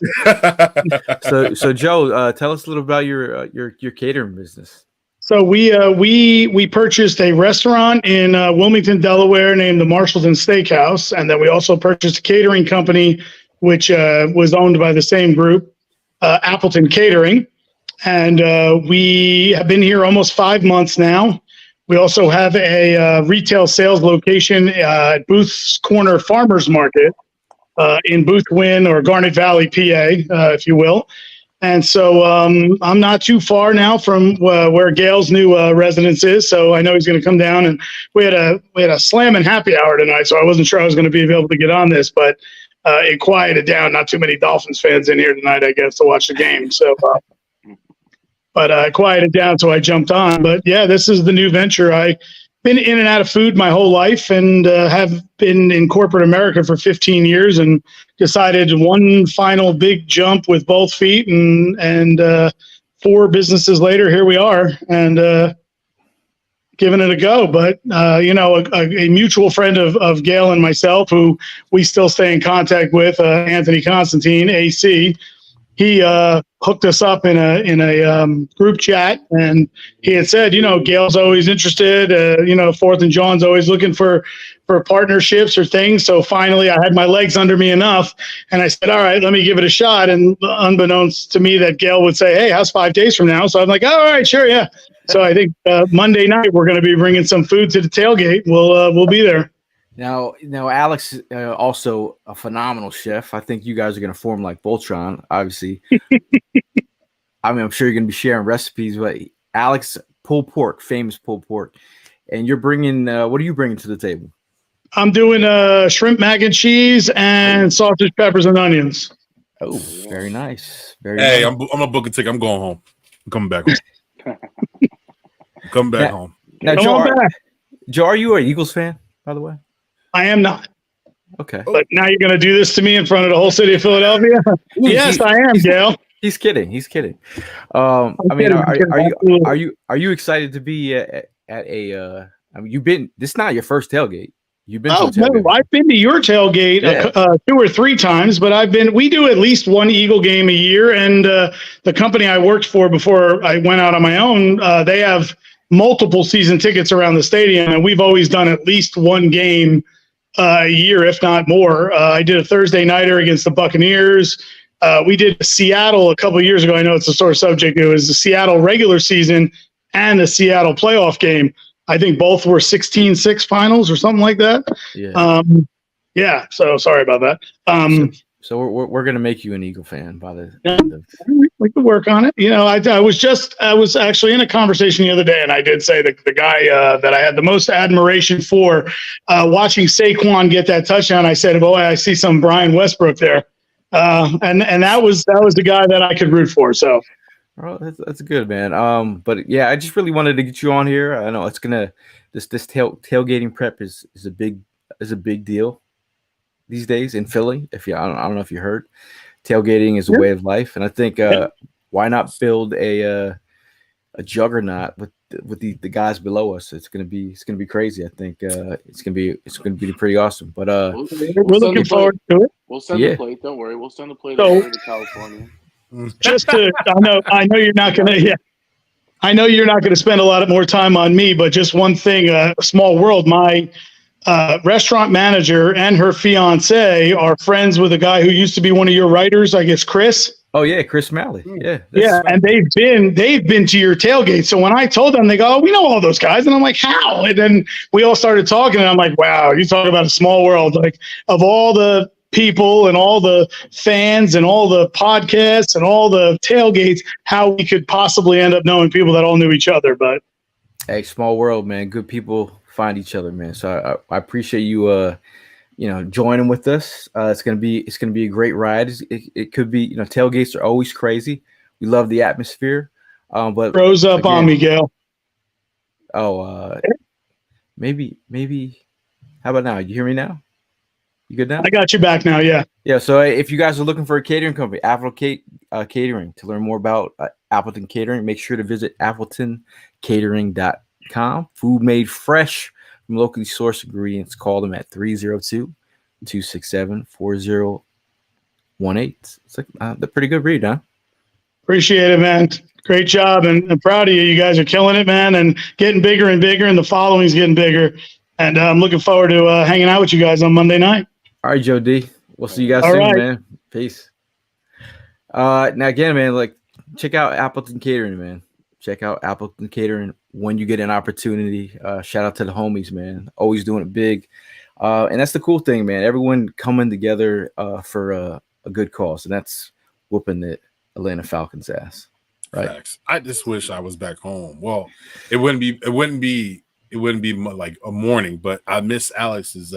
So Joe, tell us a little about your catering business. So we purchased a restaurant in Wilmington, Delaware, named the Marshallton Steakhouse, and then we also purchased a catering company, which was owned by the same group, Appleton Catering, and we have been here almost 5 months now. We also have a retail sales location at Booth's Corner Farmers Market in Boothwyn or Garnet Valley, PA, if you will. And so I'm not too far now from where Gail's new residence is. So I know he's going to come down, and we had a slamming happy hour tonight. So I wasn't sure I was going to be able to get on this, but it quieted down. Not too many Dolphins fans in here tonight, I guess, to watch the game. So. But I quieted down, so I jumped on. But yeah, this is the new venture. I've been in and out of food my whole life, and have been in corporate America for 15 years, and decided one final big jump with both feet. And 4 businesses later, here we are, and giving it a go. But a mutual friend of Gail and myself, who we still stay in contact with, Anthony Constantine, AC. He hooked us up in a group chat, and he had said, Gail's always interested. 4th and Jawn's always looking for partnerships or things. So finally, I had my legs under me enough, and I said, all right, let me give it a shot. And unbeknownst to me, that Gail would say, hey, how's 5 days from now? So I'm like, all right, sure, yeah. So I think Monday night we're going to be bringing some food to the tailgate. We'll be there. Now, Alex is also a phenomenal chef. I think you guys are going to form like Voltron, obviously. I mean, I'm sure you're going to be sharing recipes, but Alex, pulled pork, famous pulled pork. And you're bringing, what are you bringing to the table? I'm doing shrimp mac and cheese and sausage, peppers, and onions. Oh, very nice. Hey, nice. I'm gonna book a ticket. I'm going home. I'm coming back home. Come back home. Now, Joe, are you an Eagles fan, by the way? I am not. Okay. But now you're going to do this to me in front of the whole city of Philadelphia? Yes, I am, Gail. He's kidding. I mean, are you excited to be at a? I mean, this is not your first tailgate. You've been Oh to a tailgate. no, I've been to your tailgate 2 or 3 times, but we do at least one Eagle game a year. And the company I worked for before I went out on my own, they have multiple season tickets around the stadium, and we've always done at least one game a year, if not more. I did a Thursday nighter against the Buccaneers. We did Seattle a couple of years ago. I know it's a sore subject. It was the Seattle regular season and the Seattle playoff game. I think both were 16-6 finals or something like that. Yeah. So sorry about that. So we're gonna make you an Eagle fan by the Yeah, end of. we could work on it. I was actually in a conversation the other day, and I did say that the guy that I had the most admiration for, watching Saquon get that touchdown. I said, "Boy, I see some Brian Westbrook there," and that was the guy that I could root for. So. Oh, that's good, man. But yeah, I just really wanted to get you on here. I know it's gonna this tailgating prep is a big deal these days in Philly. I don't know if you heard, tailgating is a way of life, and I think why not build a juggernaut with the guys below us? It's gonna be crazy. I think it's gonna be pretty awesome. But we're looking forward to it. We'll send the plate. Don't worry, we'll send the plate So- over to California. Just to, I know you're not gonna, I know you're not gonna spend a lot more time on me, but just one thing, small world. My restaurant manager and her fiance are friends with a guy who used to be one of your writers, I guess, Chris. oh yeah, Chris Malley. Yeah. And they've been to your tailgate. So when I told them, they go, "Oh, we know all those guys," and I'm like, "How?" And then we all started talking, and I'm like, "Wow, you talk about a small world. Like, of all the people and all the fans and all the podcasts and all the tailgates, how we could possibly end up knowing people that all knew each other." But hey, small world, man. Good people find each other, man. So I appreciate you joining with us. It's gonna be a great ride. It could be, tailgates are always crazy. We love the atmosphere. But rose up on me, Gail. Maybe how about now? You hear me now? You good now? I got you back now. Yeah. Yeah. So if you guys are looking for a catering company, Catering, to learn more about Appleton Catering, make sure to visit AppletonCatering.com. Food made fresh from locally sourced ingredients. Call them at 302-267-4018. It's like they're pretty good read, huh? Appreciate it, man. Great job, and I'm proud of you. You guys are killing it, man, and getting bigger and bigger, and the following's getting bigger. And I'm looking forward to hanging out with you guys on Monday night. All right, Joe D. We'll see you guys All soon, right. man. Peace. Now again, man, check out Appleton Catering, man. Check out Appleton Catering when you get an opportunity. Shout out to the homies, man. Always doing it big. And that's the cool thing, man. Everyone coming together for a good cause, and that's whooping the Atlanta Falcons ass. Right. Facts. I just wish I was back home. Well, it wouldn't be like a morning, but I miss Alex's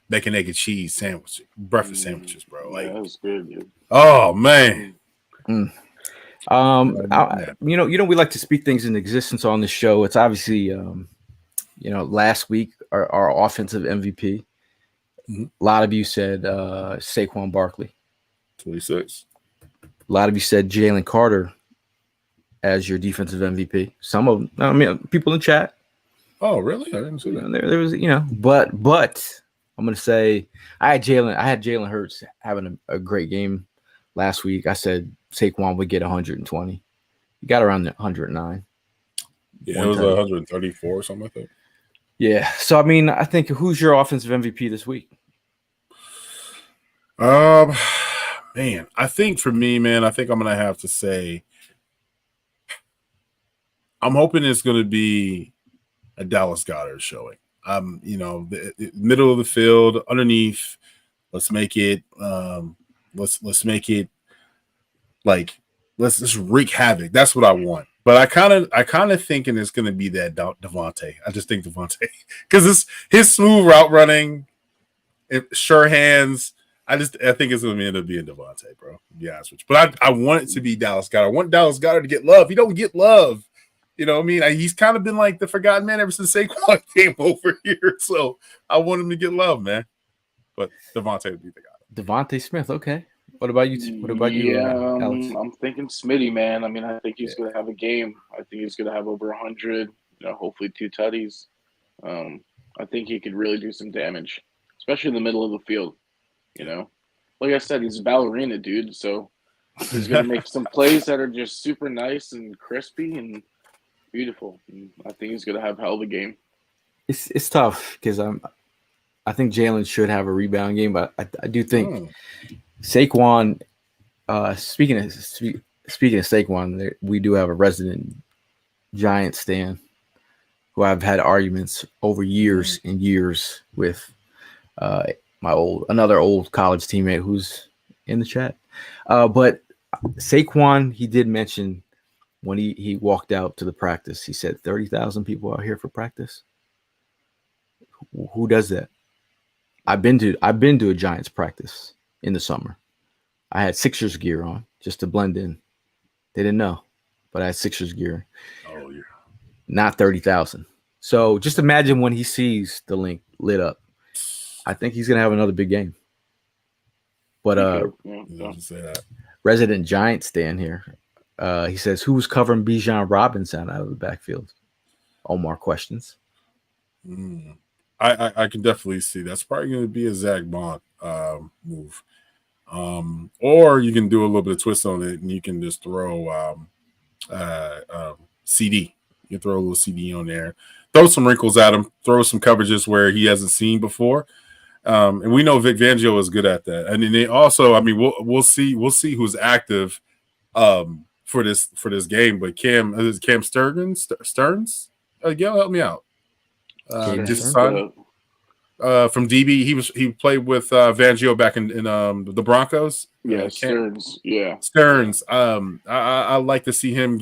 bacon, egg, and cheese sandwich, breakfast sandwiches, bro. Like, that was good, dude. Oh man. We like to speak things into existence on this show. It's obviously, last week our offensive MVP. Mm-hmm. A lot of you said Saquon Barkley. 26. A lot of you said Jalen Carter as your defensive MVP. Some of them, people in chat. Oh, really? I didn't see that. There was, but I'm gonna say I had Jalen Hurts having a great game last week. I said Saquon would get 120. He got around 109. Yeah, it was 134 or something like that. Yeah. So I think who's your offensive MVP this week? Man, I think for me, man, I think I'm gonna have to say I'm hoping it's gonna be a Dallas Goedert showing. The middle of the field, underneath. Let's make it. Let's make it like let's just wreak havoc. That's what I want. But I kind of thinking it's gonna be that Devontae. I just think Devontae because his smooth route running, sure hands. I think it's gonna end up being Devontae, bro. To be honest with you. But I want it to be Dallas Goedert. I want Dallas Goedert to get love. He don't get love. You know what I mean? He's kind of been like the forgotten man ever since Saquon came over here. So I want him to get love, man. But Devontae would be the guy. Devontae Smith. Okay. What about you? What about you, Alex? I'm thinking Smitty, man. I think he's going to have a game. I think he's going to have over 100. Hopefully 2 tutties. I think he could really do some damage, especially in the middle of the field. You know, like I said, he's a ballerina, dude. So he's gonna make some plays that are just super nice and crispy and beautiful. And I think he's gonna have a hell of a game. It's tough because I think Jalen should have a rebound game, but I do think Saquon. Speaking of Saquon, we do have a resident Giant stan who I've had arguments over years and years with. Another old college teammate who's in the chat. But Saquon, he did mention when he walked out to the practice, he said 30,000 people out here for practice. Who does that? I've been to a Giants practice in the summer. I had Sixers gear on just to blend in. They didn't know, but I had Sixers gear. Oh yeah. Not 30,000. So just imagine when he sees the link lit up. I think he's gonna have another big game. But resident Giant stan here. He says, who's covering Bijan Robinson out of the backfield? Omar questions. I can definitely see that's probably going to be a Zach Bond move. Or you can do a little bit of twist on it and you can just throw CD. You can throw a little CD on there, throw some wrinkles at him, throw some coverages where he hasn't seen before. And we know Vic Fangio is good at that. And then they also, I mean, we'll see who's active for this game. But Cam Stearns, help me out. Just signed from DB. He played with Fangio back in the Broncos. Yeah, Stearns. Yeah, Stearns. I like to see him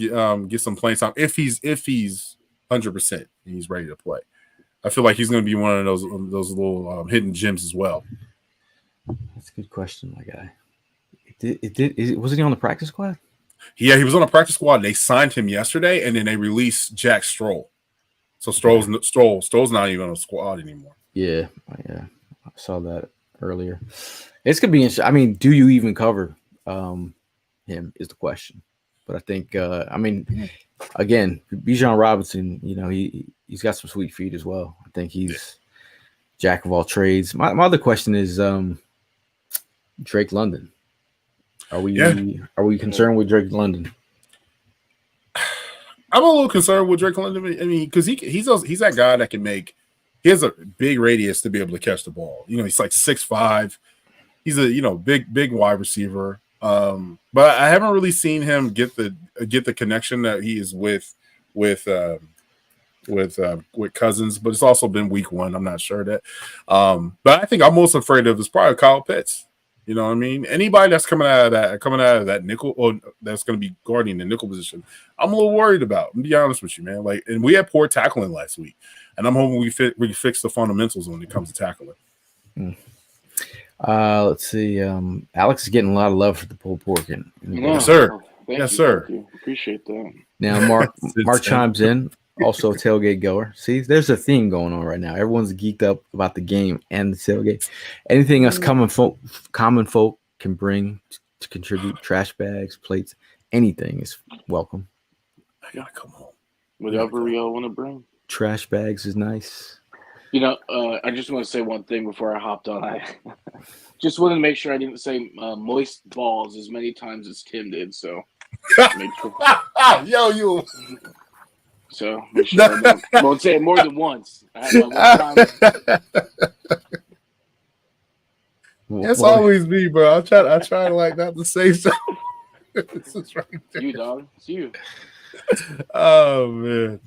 get some playing time if he's 100% and he's ready to play. I feel like he's going to be one of those little hidden gems as well. That's a good question, my guy. Was he on the practice squad? Yeah, he was on the practice squad. They signed him yesterday, and then they released Jack Stroll. So Stroll's not even on the squad anymore. Yeah, I saw that earlier. It's gonna be interesting. I mean, do you even cover him? Is the question. But I think, again, Bijan Robinson, he's got some sweet feet as well. I think he's jack of all trades. My other question is Drake London. Are we concerned with Drake London? I'm a little concerned with Drake London. I mean, because he's that guy that can make. He has a big radius to be able to catch the ball. He's like 6'5". He's a big wide receiver. But I haven't really seen him get the connection that he is with Cousins. But it's also been week 1. I'm not sure that. But I think I'm most afraid of is probably Kyle Pitts. You know what I mean? Anybody that's coming out of that nickel or that's going to be guarding the nickel position, I'm a little worried about. I'm be honest with you, man. And we had poor tackling last week, and I'm hoping we fix the fundamentals when it comes to tackling. Let's see. Alex is getting a lot of love for the pulled pork. Yes, sir. Thank you. Appreciate that. Now, Mark chimes in. Also, a tailgate goer. See, there's a theme going on right now. Everyone's geeked up about the game and the tailgate. Anything us common folk can bring to contribute, trash bags, plates, anything is welcome. I gotta come home. Whatever we all want to bring. Trash bags is nice. I just want to say one thing before I hopped on. I just wanted to make sure I didn't say moist balls as many times as Tim did. So make sure. You. So make sure I won't say it more than once. I had my one time. That's always me, bro. I try like not to say so. This is right there. You, dog. It's you. Oh man.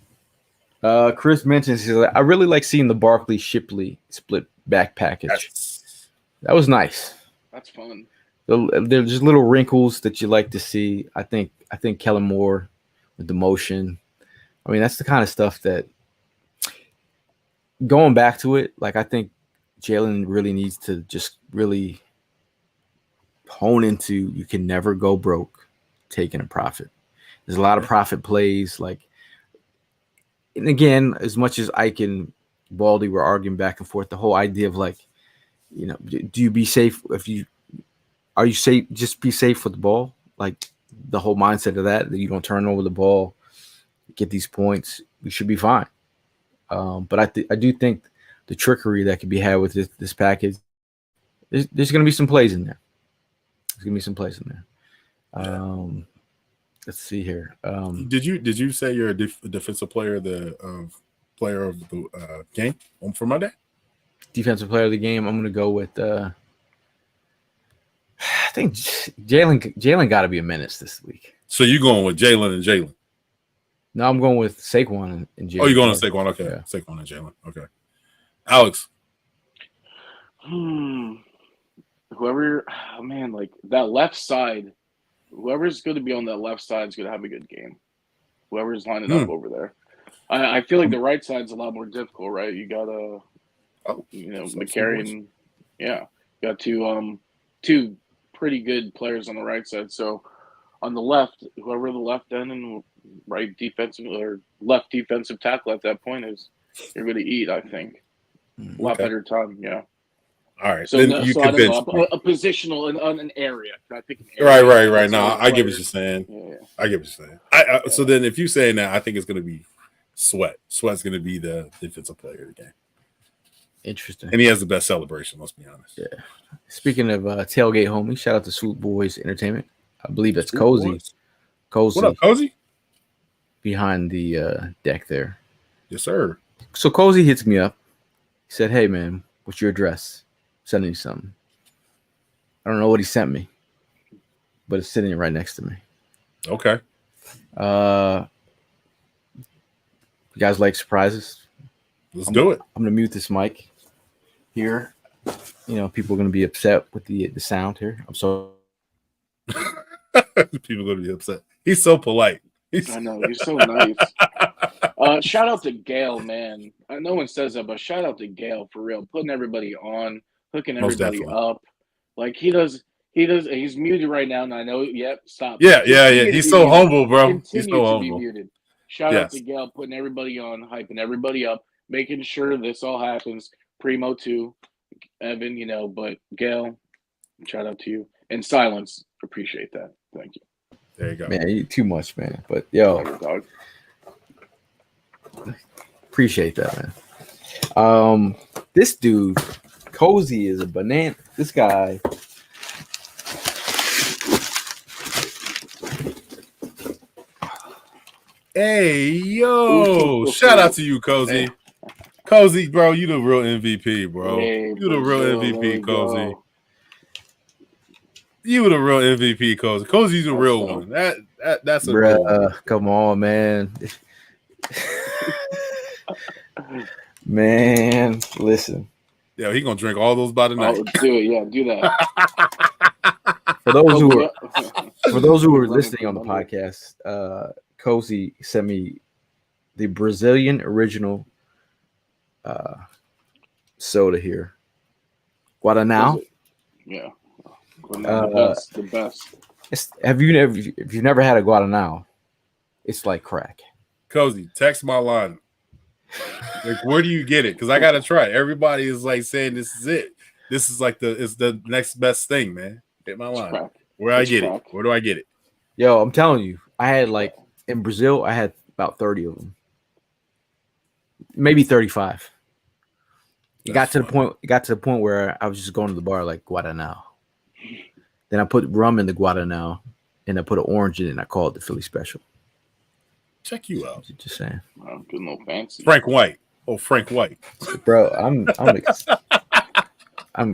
Chris mentions he's like, I really like seeing the Barkley Shipley split back package. That was nice. That's fun. There's just little wrinkles that you like to see. I think Kellen Moore with the motion. I mean, that's the kind of stuff that going back to it, I think Jalen really needs to just really hone into you can never go broke taking a profit. There's a lot of profit plays. And again, as much as Ike and Baldy were arguing back and forth, the whole idea of do you be safe are you safe? Just be safe with the ball. The whole mindset of that you don't turn over the ball. Get these points, we should be fine. But I do think the trickery that could be had with this package. There's going to be some plays in there. Let's see here. Did you say you're a defensive player of the game for Monday? Defensive player of the game. I'm going to go with. I think Jalen got to be a menace this week. So you going with Jalen and Jalen? No, I'm going with Saquon and Jalen. Oh, you're going with Saquon? Okay, yeah. Saquon and Jalen. Okay, Alex. Whoever, like that left side, whoever's going to be on that left side is going to have a good game. Whoever's lining up over there. I feel like the right side's a lot more difficult, right? You got McCarry and got two pretty good players on the right side. So on the left, whoever the left end and right defensive or left defensive tackle at that point is, you're going to eat. I think a lot better time. Yeah. All right, so then no, you so convinced me. a positional on an area. I pick an area. Right. Now I get what you're saying. Yeah. I get what you're saying. So then, if you're saying that, I think it's going to be Sweat. Sweat's going to be the defensive player of the game. Interesting. And he has the best celebration. Let's be honest. Yeah. Speaking of tailgate, homie, shout out to Swoop Boys Entertainment. I believe that's Cozy. What up, Cozy? Behind the deck there. Yes, sir. So Cozy hits me up. He said, "Hey, man, what's your address? Sending you something." I don't know what he sent me, but it's sitting right next to me. Okay. You guys like surprises? Let's do it. I'm gonna mute this mic here. People are gonna be upset with the sound here. I'm so people are gonna be upset. He's so polite. I know, he's so nice. Shout out to Gail, man. No one says that, but shout out to Gail for real, putting everybody on, hooking everybody up. Like he does. He's muted right now, and I know. Yep, stop. Yeah. He's so humble, bro. He's so humble. Be muted. Shout out to Gail, putting everybody on, hyping everybody up, making sure this all happens. Primo too, Evan. But Gail, shout out to you. And Silence, appreciate that. Thank you. There you go. Man, you too much, man. But yo, appreciate that, man. This dude, Cozy, is a banana. This guy. Hey, yo. Shout out to you, Cozy. Hey. Cozy, bro, you the real MVP, bro. Hey, you the real MVP, Cozy. You the real MVP, Cozy. Cozy's the real one. That's a real one. Come on, man. Man, listen. Yeah, he gonna drink all those by the night. Oh, do it, yeah, do that. For those who are listening on the podcast, Cozy sent me the Brazilian original soda here. Guaraná. Yeah. The best. If you've never had a Guaraná, it's like crack. Cozy, text my line. Like, where do you get it? Because I gotta try it. Everybody is like saying this is it. This is like it's the next best thing, man. Hit my line. Where I get it? Where do I get it? Yo, I'm telling you, I had in Brazil, I had about 30 of them, maybe 35. It got to the point where I was just going to the bar like Guaraná. Then I put rum in the Guaraná, and I put an orange in it, and I called it the Philly Special. Check you out. Just saying. Wow, good little fancy. Frank White. Oh, Frank White. Bro,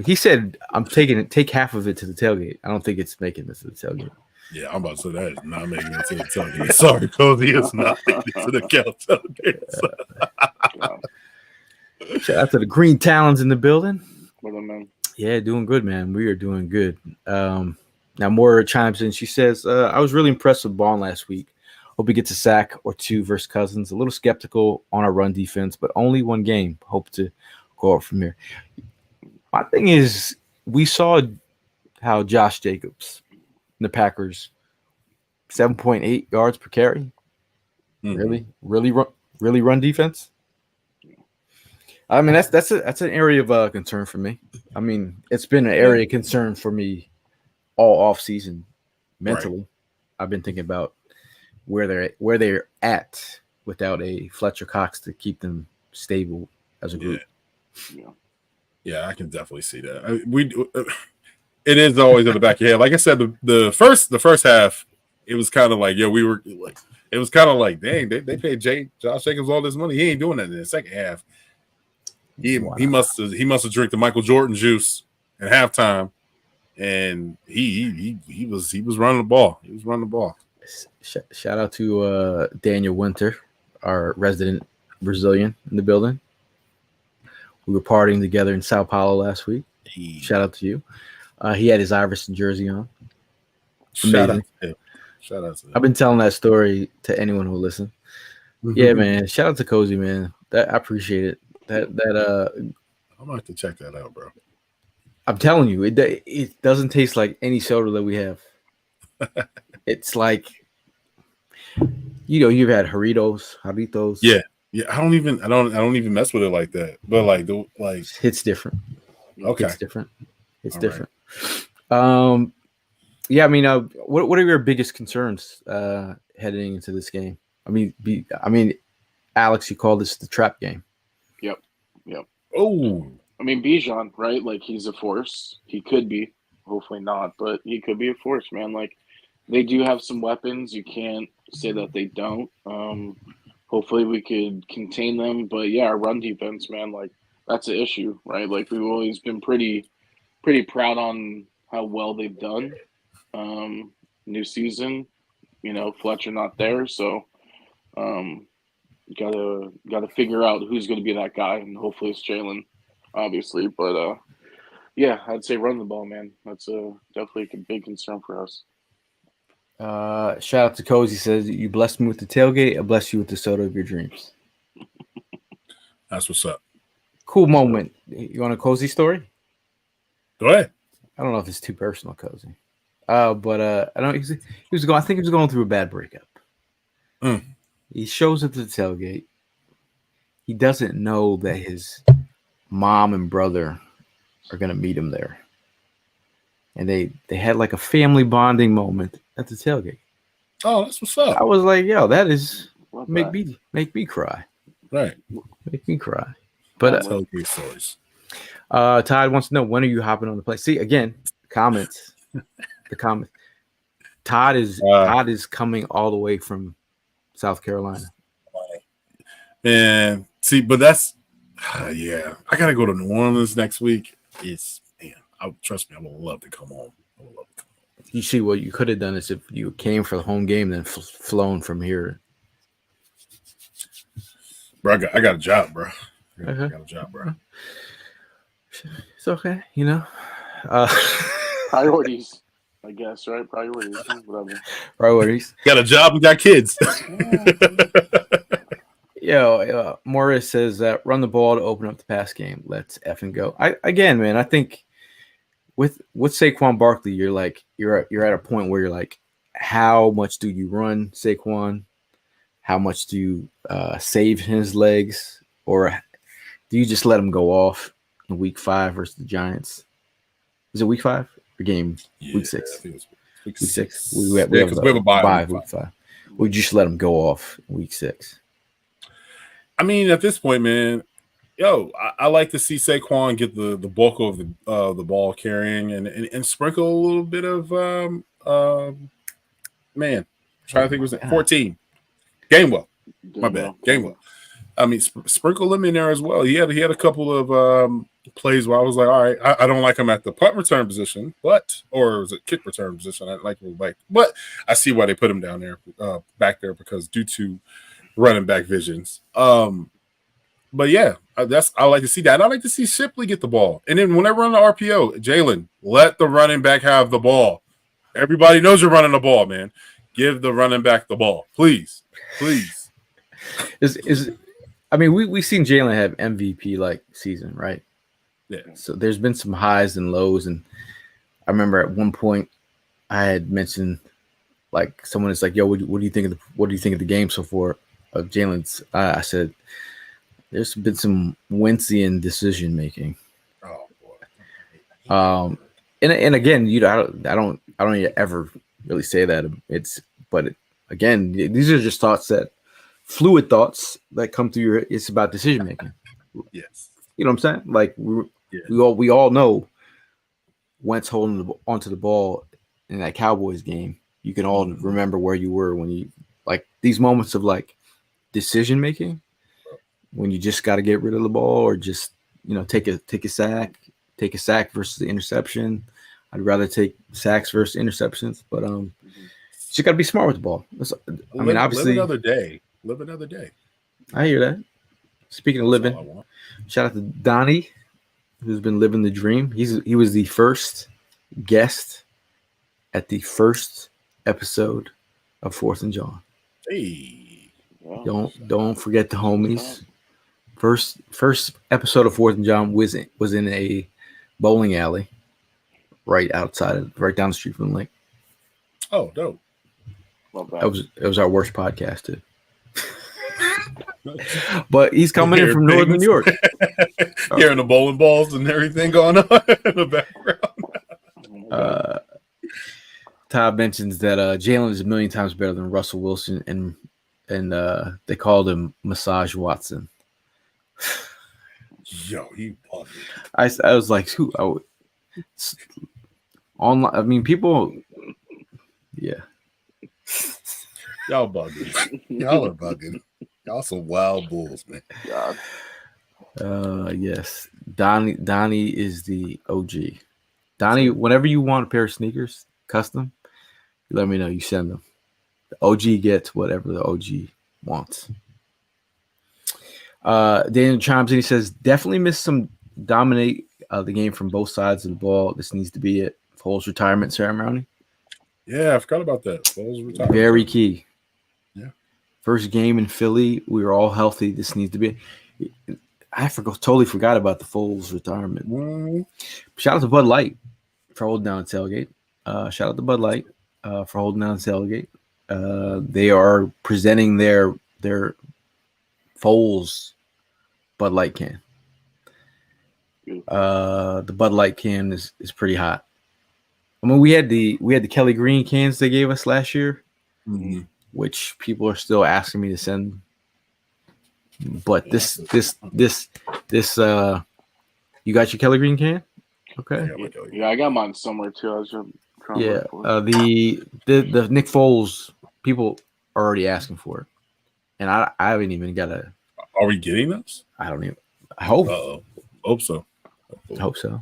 he said take half of it to the tailgate. I don't think it's making this to the tailgate. Yeah, I'm about to say that is not making it to the tailgate. Sorry, Cozy, it's not making it to the tailgate. Shout out to the Green Talons in the building. What up, man? Yeah, doing good, man. We are doing good. Now Moira chimes in. She says, I was really impressed with Bond last week. Hope he gets a sack or two versus Cousins. A little skeptical on our run defense, but only one game. Hope to go up from here. My thing is, we saw how Josh Jacobs, the Packers, 7.8 yards per carry. Mm-hmm. Really run defense. I mean, that's an area of concern for me. I mean, it's been an area of concern for me all off season mentally. Right. I've been thinking about where they're at without a Fletcher Cox to keep them stable as a group. Yeah, I can definitely see that. It is always in the back of your head. Like I said, the first half, it was kind of like, we were like, it was kind of like, dang, they paid Josh Jacobs all this money. He ain't doing that in the second half. He must have drank the Michael Jordan juice at halftime, and he was running the ball. He was running the ball. Shout out to Daniel Winter, our resident Brazilian in the building. We were partying together in Sao Paulo last week. Shout out to you. He had his Iverson jersey on. Shout out to him. I've been telling that story to anyone who will listen. Yeah, man. Shout out to Cozy, man. I appreciate it. That I'm gonna have to check that out, bro. I'm telling you, it doesn't taste like any soda that we have. It's like, you've had Jarritos. Yeah. I don't even mess with it like that. But it's different. Okay, it's different. It's all different. Right. Yeah. I mean, what are your biggest concerns heading into this game? I mean, Alex, you call this the trap game. Yep. Oh. I mean, Bijan, right? Like, he's a force. He could be. Hopefully not, but he could be a force, man. Like, they do have some weapons. You can't say that they don't. Hopefully we could contain them. But, yeah, our run defense, man, like, that's an issue, right? Like, we've always been pretty proud on how well they've done. New season, Fletcher not there, so gotta figure out who's going to be that guy, and hopefully it's Jalen, obviously. But yeah, I'd say run the ball, man. That's definitely a big concern for us. Shout out to Cozy, says, you blessed me with the tailgate. I bless you with the soda of your dreams. That's what's up. Cool moment. You want a Cozy story? Go ahead. I don't know if it's too personal, Cozy. But I don't. I think he was going through a bad breakup. He shows up to the tailgate. He doesn't know that his mom and brother are gonna meet him there, and they had like a family bonding moment at the tailgate. Oh, that's what's up. I was like, yo, that is make me cry. Right, make me cry. But tailgate stories. Todd wants to know, when are you hopping on the plane? See, again, comments. The comments. Todd is coming all the way from South Carolina. And see, but that's yeah. I gotta go to New Orleans next week. Trust me, I would love to come home. You see, what you could have done is, if you came for the home game, then flown from here. Bro, I got a job, bro. Okay. I got a job, bro. It's okay, Priorities, I guess, right? Priorities, whatever. Priorities. Got a job and got kids. Yo, Morris says that run the ball to open up the pass game. Let's effing go. I think with Saquon Barkley, you're at a point where you're like, how much do you run Saquon? How much do you save his legs, or do you just let him go off in week 5 versus the Giants? Is it week 5 or game week 6? I think it's week 6. We have a bye week 5. We just let him go off in week 6. I mean, at this point, man, I like to see Saquon get the bulk of the ball carrying and sprinkle a little bit of man. Trying to think, was it 14? Gainwell. My bad. Gainwell. I mean, sprinkle him in there as well. He had a couple of plays where I was like, all right, I don't like him at the punt return position, or was it kick return position? I like him, but I see why they put him down there, back there, because due to running back visions. But yeah, I like to see that. And I like to see Shipley get the ball. And then whenever on the RPO, Jalen, let the running back have the ball. Everybody knows you're running the ball, man. Give the running back the ball, please. I mean, we've seen Jalen have MVP like season, right? Yeah. So there's been some highs and lows, and I remember at one point I had mentioned, like, someone is like, "Yo, what do you think of the game so far of Jalen's?" I said, "There's been some Wentzian decision making." Oh boy. And again, I don't ever really say that. Again, these are just fluid thoughts that come through it's about decision making. Yes. You know what I'm saying? Like Yeah. we all know Wentz holding onto the ball in that Cowboys game. You can all remember where you were when you like these moments of like decision making when you just got to get rid of the ball or just take a sack versus the interception. I'd rather take sacks versus interceptions, but you just got to be smart with the ball. Obviously, live another day. I hear that. Speaking of living, shout out to Donnie, who's been living the dream. He was the first guest at the first episode of 4th and Jawn. Hey, Wow. Don't forget the homies. First episode of 4th and Jawn was in a bowling alley right down the street from the lake. Oh, dope. It was our worst podcast too. But he's coming in from northern New York. Hearing the bowling balls and everything going on in the background. Todd mentions that Jalen is a million times better than Russell Wilson, and they called him Massage Watson. Yo, he bugged. I was like, who? Online. I mean, people. Yeah. Y'all bugging. Y'all are bugging. Y'all some wild bulls, man. God. Yes. Donnie is the OG. Donnie, whenever you want a pair of sneakers, custom, you let me know. You send them. The OG gets whatever the OG wants. Daniel chimes in. He says, definitely missed some dominate the game from both sides of the ball. This needs to be it. Foles retirement ceremony. Yeah, I forgot about that. Foles retirement. Very key. Yeah. First game in Philly. We were all healthy. This needs to be. I totally forgot about the Foles retirement. Mm-hmm. Shout out to Bud Light for holding down Tailgate. Shout out to Bud Light for holding down Tailgate. They are presenting their Foles Bud Light can. The Bud Light can is pretty hot. I mean, we had the Kelly Green cans they gave us last year, which people are still asking me to send. But this you got your Kelly Green can? Okay. Yeah, I got mine somewhere too. I was just trying to look for it. The Nick Foles people are already asking for it, and I haven't even got a. Are we getting those? I don't even. I hope. Hope so. Hope so.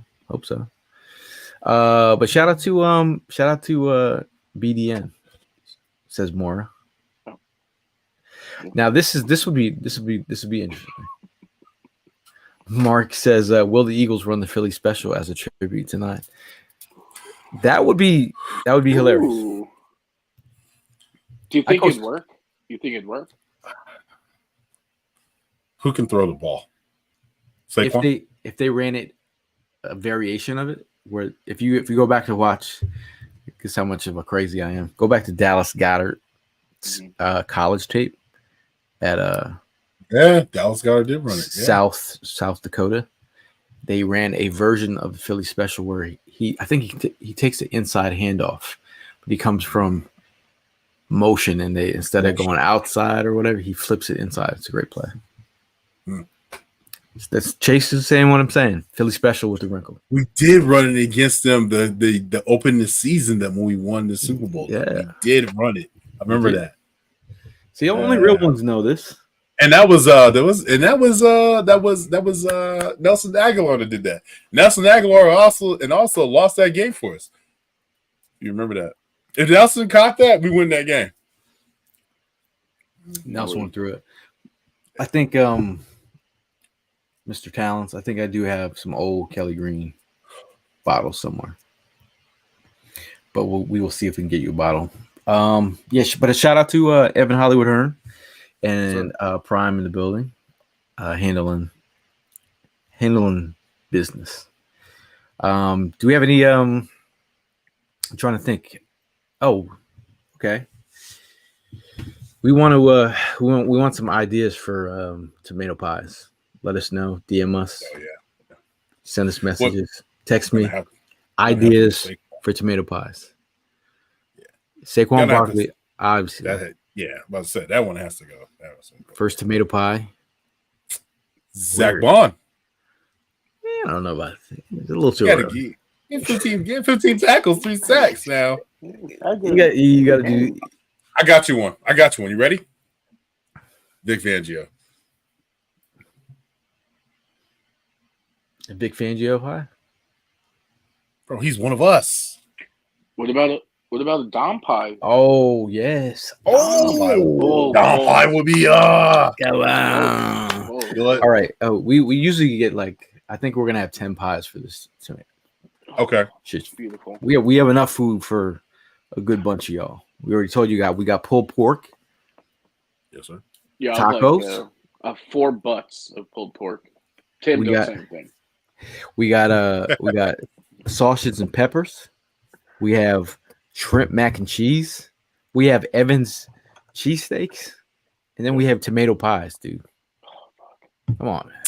But shout out to BDN, says Mora. Now this would be interesting. Mark says, will the Eagles run the Philly special as a tribute tonight? That would be hilarious. Ooh. Do you think it'd work? Who can throw the ball? Saquon? If they ran it, a variation of it, where if you go back to watch, because how much of a crazy I am, go back to Dallas Goedert's college tape at Dallas Goedert did run it. South Dakota. They ran a version of the Philly special where he takes the inside handoff, but he comes from motion, and instead of going outside or whatever, he flips it inside. It's a great play. That's Chase is saying what I'm saying. Philly special with the wrinkle. We did run it against them the opening season that when we won the Super Bowl. Yeah, we did run it. I remember that. See, only real ones know this. And that was Nelson Aguilar that did that. Nelson Aguilar also lost that game for us. You remember that? If Nelson caught that, we win that game. Nelson went through it. I think Mr. Talents, I think I do have some old Kelly Green bottles somewhere. But we will see if we can get you a bottle. But a shout out to Evan Hollywood Hearn and Prime in the building, handling business. Do we have any? I'm trying to think. Oh, okay. We want to we want some ideas for tomato pies. Let us know. DM us. Oh, yeah. Send us messages. Text me. Ideas for tomato pies. Yeah. Saquon Barkley, obviously. I'm about to say that one has to go. First tomato pie. Zach Bond. I don't know about it. It's a little too You gotta early. get 15 tackles, 3 sacks now. You got to do. I got you one. You ready? Vic Fangio. A big Fangio pie? Bro, he's one of us. What about a Dom pie? Oh, yes. Dom pie would be Come on. Whoa. All right. Oh, we usually get I think we're gonna have 10 pies for this tonight. Okay. Shit's beautiful. We have enough food for a good bunch of y'all. We already told you we got pulled pork. Yes, sir. Yeah, Tacos. 4 butts of pulled pork. Tim does the same thing. We got sausage and peppers. We have shrimp mac and cheese. We have Evans cheesesteaks, and then we have tomato pies, dude. Come on, man.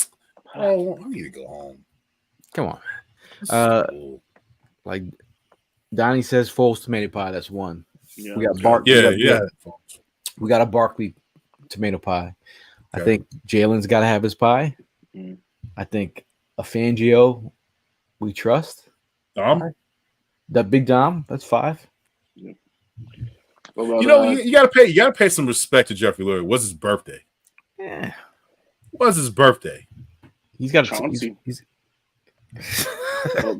Oh, I need to go home. Come on, man. Like Donnie says, Foles tomato pie. That's one. Yeah. We got Bark. Yeah. We got a Barkley tomato pie. Okay. I think Jalen's got to have his pie. Mm. I think a Fangio we trust. Dom? That Big Dom. That's 5. Yeah. You gotta pay some respect to Jeffrey Lurie. What's his birthday? Yeah. What's his birthday? He's got Chauncey. he's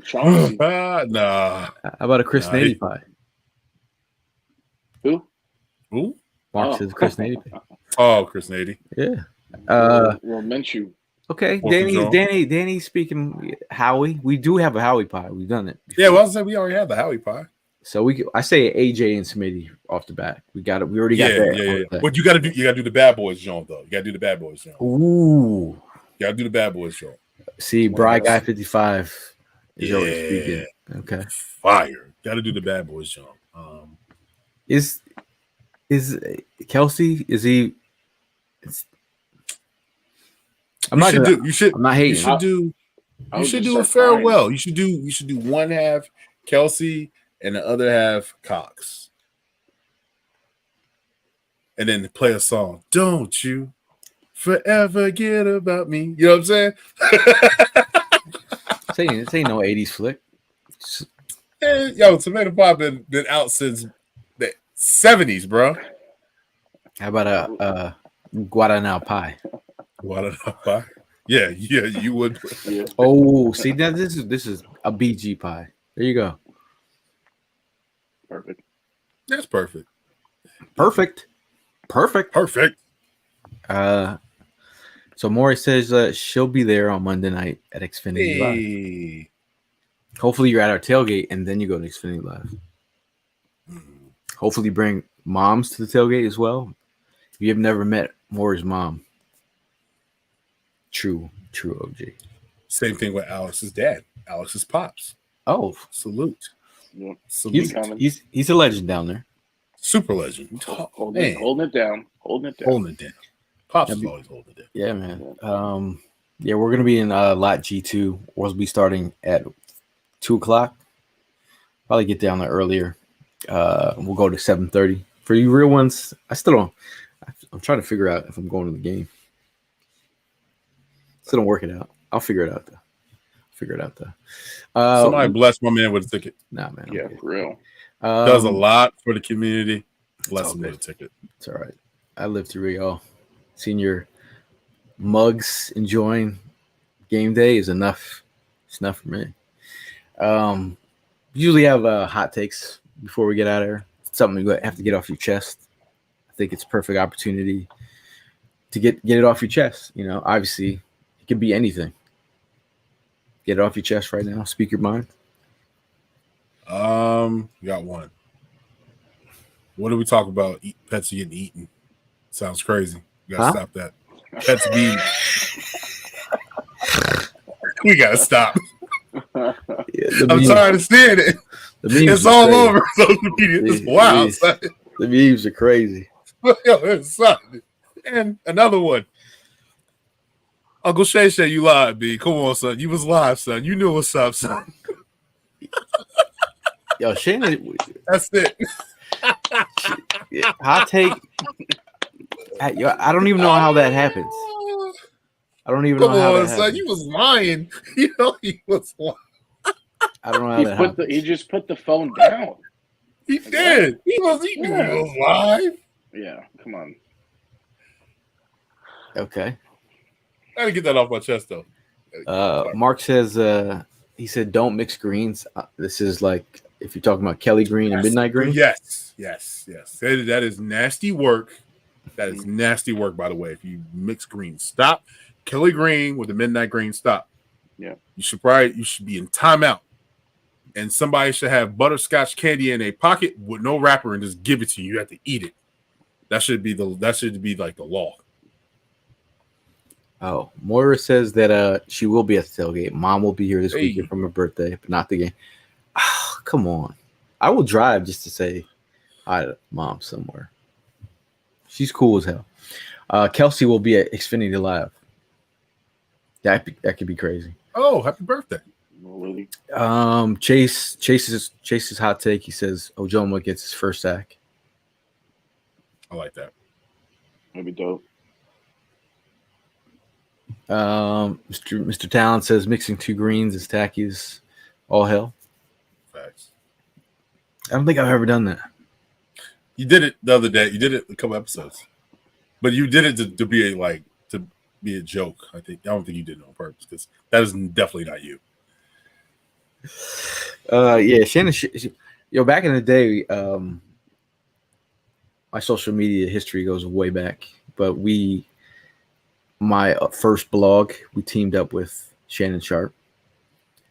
Chauncey. Nah. How about a Chris Nady pie? Who? Mark says Chris Nady pie. Oh, Chris Nady. Yeah. Well, Minshew. Okay. Fourth and John. Danny speaking Howie. We do have a Howie pie. We've done it before. Yeah, well, I was saying we already had the Howie pie. So I say AJ and Smitty off the bat. We got it. We already got that. Yeah. What you gotta do the Bad Boys Jones though. You gotta do the Bad Boys Jones. Ooh. You gotta do the Bad Boys Jones. See, Bry Guy 55 is already speaking. Okay. Fire. Gotta do the Bad Boys Jones. Is Kelsey? Is he? I'm not hating. You should do a farewell. You should do one half Kelsey and the other half Cox. And then play a song. Don't you forever get about me. You know what I'm saying? This ain't no 80s flick. Hey, yo, tomato pie been out since the 70s, bro. How about a Guaraná pie? Guaraná pie? Yeah, you would. Yeah. Oh, see now this is a BG pie. There you go. Perfect. That's perfect. Perfect. So Maury says she'll be there on Monday night at Xfinity Live. Hey. Hopefully you're at our tailgate and then you go to Xfinity Live. Hopefully bring moms to the tailgate as well. If you have never met Maury's mom. True OG. Same thing with Alex's dad. Alex's pops. Oh, Salute. Yeah. Salute. he's a legend down there. Super legend. Holding it down. Holding it down. Pops is always holding it down. Yeah, man. Yeah, we're gonna be in lot G2. We'll be starting at 2:00. Probably get down there earlier. We'll go to 7:30. For you real ones, I'm trying to figure out if I'm going to the game. Still don't work it out. I'll figure it out though. Somebody bless my man with a ticket. Nah, man. Yeah, for real. Does a lot for the community. Bless him with a ticket. It's all right. I lived through it all. Seeing your mugs enjoying game day is enough. It's enough for me. Usually have hot takes before we get out of here. It's something you have to get off your chest. I think it's a perfect opportunity to get it off your chest. You know, obviously it could be anything. Get it off your chest right now. Speak your mind. We got one. What do we talk about? Pets getting eaten. Sounds crazy. You gotta stop that. Pets being. We gotta stop. I'm tired of seeing it. It's all crazy. Over social media. It's wild. The memes are crazy. And another one. Uncle Shay Shay, you lied, B. Come on, son. You was live, son. You knew what's up, son. Yo, Shannon. That's it. Hot take. I don't even know how that happens. don't even Come know how on, that son. happened. You was lying. You know he was lying. I don't know how that happened. He just put the phone down. He did. He knew he was live. Yeah, come on. Okay. I had to get that off my chest though. Mark says he said don't mix greens. This is like if you're talking about Kelly green and midnight green. Yes. That is nasty work. That is nasty work, by the way. If you mix greens, stop. Kelly green with the midnight green, stop. Yeah. You should be in timeout. And somebody should have butterscotch candy in a pocket with no wrapper and just give it to you. You have to eat it. That should be like the law. Oh, Moira says that she will be at the tailgate. Mom will be here this weekend for my birthday, but not the game. Oh, come on. I will drive just to say hi to Mom somewhere. She's cool as hell. Kelsey will be at Xfinity Live. That could be crazy. Oh, happy birthday. Really? Chase's hot take. He says Ojoma gets his first sack. I like that. That'd be dope. Mr. Talent says mixing two greens is tacky as all hell. Facts. I don't think I've ever done that. You did it the other day. You did it a couple episodes, but you did it to be a joke. I don't think you did it on purpose because that is definitely not you. Yeah, Shannon. Back in the day, my social media history goes way back, but my first blog, we teamed up with Shannon Sharp.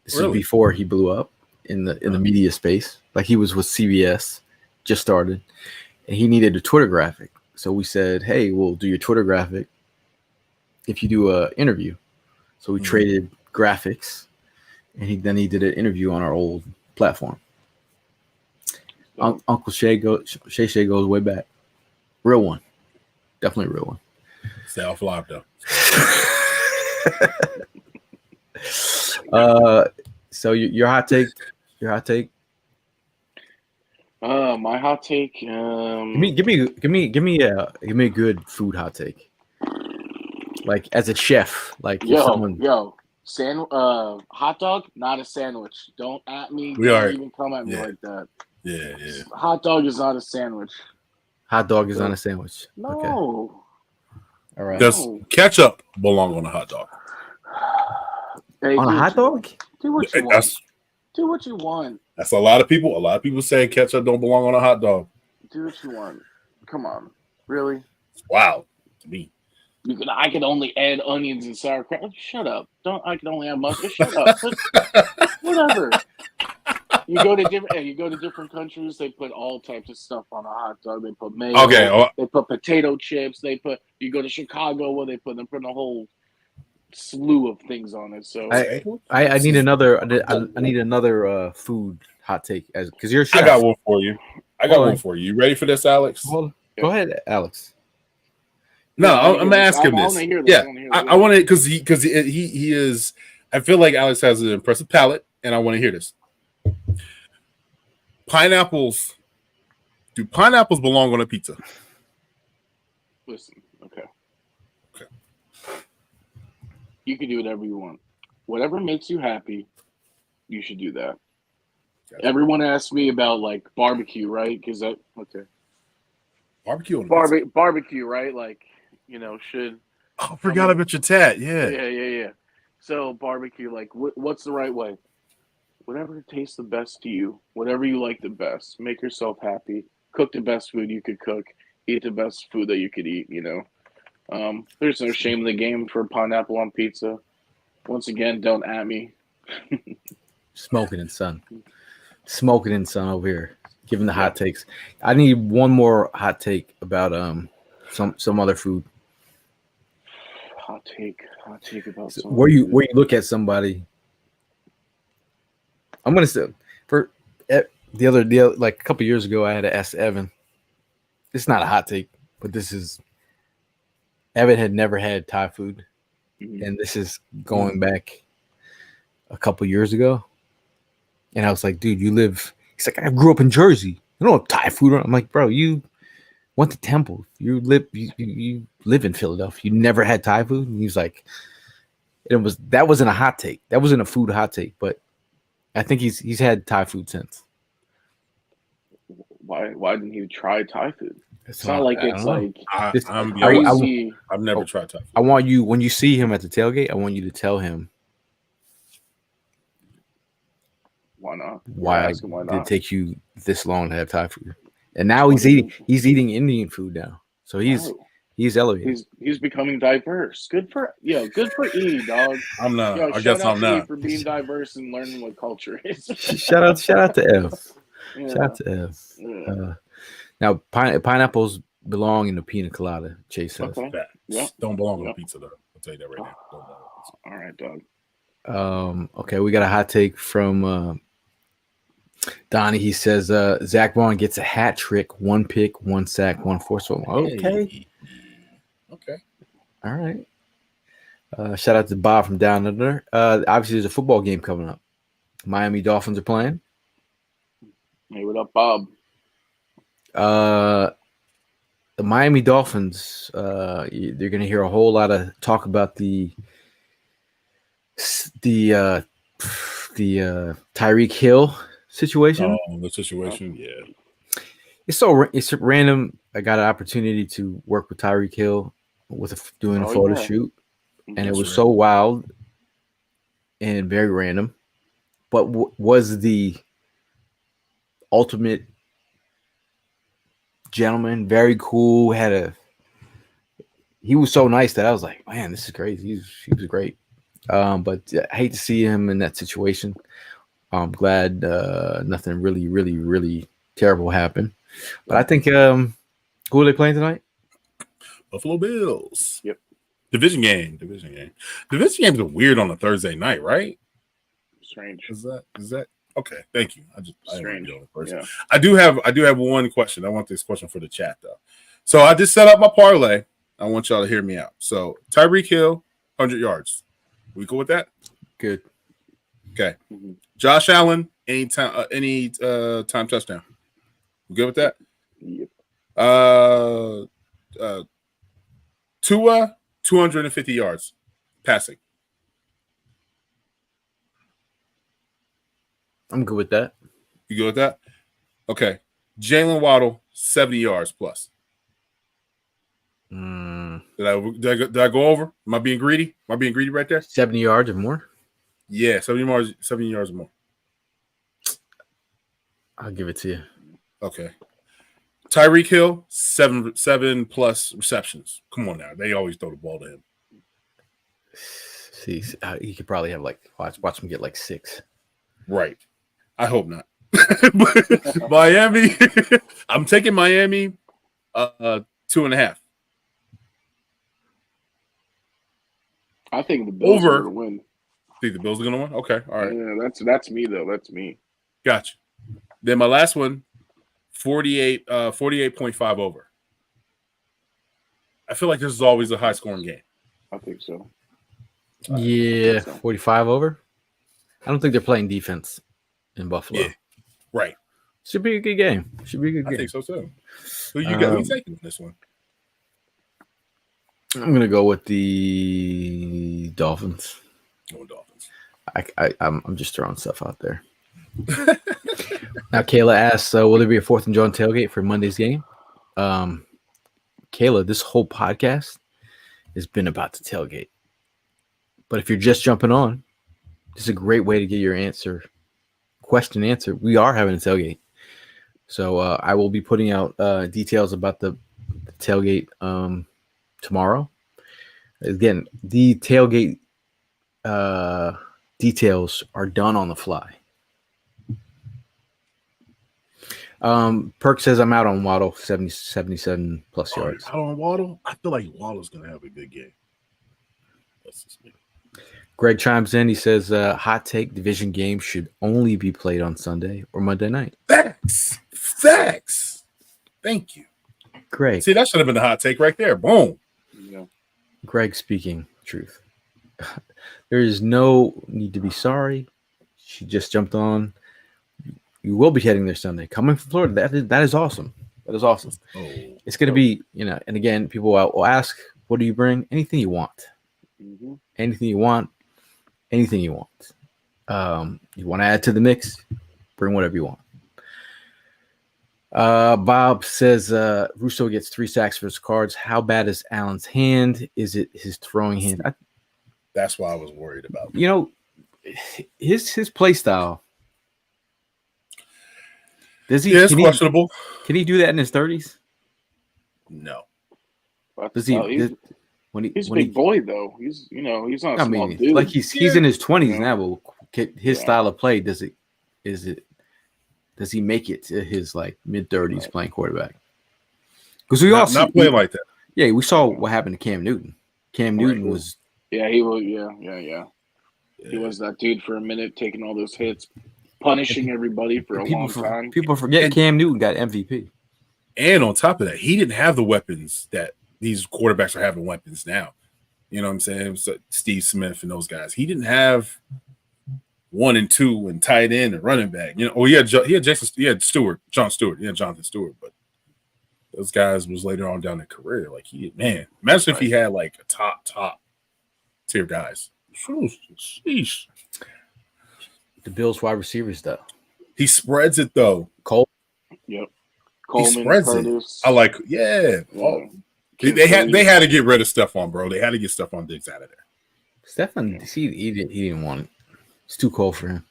This is before he blew up in the media space. Like he was with CBS, just started, and he needed a Twitter graphic. So we said, "Hey, we'll do your Twitter graphic if you do a interview." So we traded graphics, and then he did an interview on our old platform. Uncle Shay goes way back, real one, definitely a real one. Stay off live though. So your hot take. My hot take. Give me a good food hot take. Like as a chef, like hot dog, not a sandwich. Don't at me. Don't even come at me like that. Yeah. Hot dog is not a sandwich. Hot dog is not a sandwich. No. Okay. All right. Does ketchup belong on a hot dog? Hey, on a hot dog? Do what you want. Do what you want. That's a lot of people. A lot of people say ketchup don't belong on a hot dog. Do what you want. Come on, really? Wow, to me. I could only add onions and sauerkraut. Shut up! I can only add mustard. Shut up! Whatever. You go to different countries. They put all types of stuff on a hot dog. They put mayo. Okay. They put potato chips. You go to Chicago where they put a whole slew of things on it. So I need another. I need another food hot take because you're a chef. I got one for you. You ready for this, Alex? Well, go ahead, Alex. No, I'm asking this. Yeah, I want to because he is. I feel like Alex has an impressive palate, and I want to hear this. Pineapples. Do pineapples belong on a pizza? Listen, okay. You can do whatever you want. Whatever makes you happy, you should do that. Gotcha. Everyone asks me about like barbecue, right? Because barbecue, right? Like, should. Oh, I forgot about your tat. Yeah. So barbecue, like, what's the right way? Whatever tastes the best to you, whatever you like the best. Make yourself happy. Cook the best food you could cook. Eat the best food that you could eat. There's no shame in the game for pineapple on pizza. Once again, don't at me. Smoking and sun over here. Giving the hot takes. I need one more hot take about some other food. Hot take about something. Where you look at somebody. I'm gonna say for the other like a couple years ago, I had to ask Evan. It's not a hot take, but this is. Evan had never had Thai food, and this is going back a couple years ago. And I was like, dude, you live. He's like, I grew up in Jersey. You don't have Thai food. I'm like, bro, you went to Temple. You live in Philadelphia. You never had Thai food. And he's like, That wasn't a hot take. That wasn't a food hot take, but I think he's had Thai food since. Why didn't he try Thai food? It's So, not like I it's don't know. like I'm crazy. I've never tried Thai food. I want you, when you see him at the tailgate, I want you to tell him Why not? why Why did it not? take you this long to have Thai food. And now he's eating Indian food now. So he's elevated. He's becoming diverse. Good for E, dog. I'm not. Yo, I guess shout out I'm to E not. for being diverse and learning what culture is. Shout out to Ev. Yeah. Shout out to Ev. Yeah. Now pineapples belong in the pina colada, Chase says. Okay. Facts. Yep. Don't belong on Yep. pizza though. I'll tell you that right now. Don't belong on pizza. All right, dog. Okay, we got a hot take from Donnie. He says Zach Vaughn gets a hat trick, 1 pick, 1 sack, 1 forced fumble. Okay. Hey. Okay. All right. Shout out to Bob from Down Under. Obviously, there's a football game coming up. Miami Dolphins are playing. Hey, what up, Bob? The Miami Dolphins, they're going to hear a whole lot of talk about the Tyreek Hill situation. Oh, the situation, yeah. It's random. I got an opportunity to work with Tyreek Hill doing a photo shoot, and it was so wild and very random. But was the ultimate gentleman, very cool. He was so nice that I was like, man, this is crazy. He was great. But I hate to see him in that situation. I'm glad nothing really, really, really terrible happened. But I think who are they playing tonight? Buffalo Bills. Yep. Division game. Division games are weird on a Thursday night, right? Strange. Is that okay? Thank you. I Strange. Yeah. I do have one question. I want this question for the chat though. So I just set up my parlay. I want y'all to hear me out. So Tyreek Hill, 100 yards. We go with that? Good. Okay. Mm-hmm. Josh Allen, any time touchdown. We good with that? Yep. Tua, 250 yards passing. I'm good with that. You good with that? Okay. Jalen Waddle, 70 yards plus. Did I go over? Am I being greedy? Am I being greedy right there? 70 yards or more? Yeah, 70 yards or more. I'll give it to you. Okay. Tyreek Hill, seven plus receptions. Come on now. They always throw the ball to him. See, he could probably have watch him get 6. Right. I hope not. Miami. I'm taking Miami 2.5. I think the Bills Over. are going to win. Think the Bills are going to win? Okay. All right. Yeah, that's me though. That's me. Gotcha. Then my last one, 48.5 over. I feel like this is always a high scoring game. I think so. Yeah, 45 over. I don't think they're playing defense in Buffalo. Yeah. Right. Should be a good game. I think so too. Who you got? Who's taking this one? I'm gonna go with the Dolphins. Going Dolphins. I'm just throwing stuff out there. Now, Kayla asks, will there be a 4th and Jawn tailgate for Monday's game? Kayla, this whole podcast has been about the tailgate. But if you're just jumping on, this is a great way to get your question answered. We are having a tailgate. So I will be putting out details about the tailgate tomorrow. Again, the tailgate details are done on the fly. Perk says I'm out on Waddle, 77 plus yards. Out on Waddle? I feel like Waddle's going to have a good game. That's just me. Greg chimes in. He says, hot take, division games should only be played on Sunday or Monday night. Facts. Thank you. Greg. See, that should have been the hot take right there. Boom. Yeah. Greg speaking truth. There is no need to be sorry. She just jumped on. You will be heading there Sunday. Coming from Florida, that is awesome. That is awesome. Oh. It's going to be, and again, people will ask, what do you bring? Anything you want. Mm-hmm. Anything you want, anything you want. You want to add to the mix, bring whatever you want. Bob says Russo gets 3 sacks for his cards. How bad is Allen's hand? Is it his throwing hand? That's why I was worried about. You know, his play style. Does he? Yeah, it's questionable. Can he do that in his 30s? No. Does he? He's a big boy though. He's not a small dude. Like he's in his 20s now. But his style of play, does he make it to his like mid 30s playing quarterback? Because we all not playing like that. Yeah, we saw what happened to Cam Newton. Cam Newton was. Yeah, he was. Yeah. He was that dude for a minute, taking all those hits, punishing everybody for a long time. People forget Cam Newton got MVP. And on top of that, he didn't have the weapons that these quarterbacks are having weapons now. You know what I'm saying? So Steve Smith and those guys. He didn't have 1 and 2 and tight end and running back. He had Jonathan Stewart, but those guys was later on down their career. Like imagine if he had like a top tier guys. Sheesh. The Bills wide receivers though. He spreads it though. Cole. Yep. Coleman, he spreads Curtis. it. I like. Yeah. Oh. They had to get rid of Stephon, bro. They had to get Stephon Diggs out of there. Stephon, he didn't want it. It's too cold for him.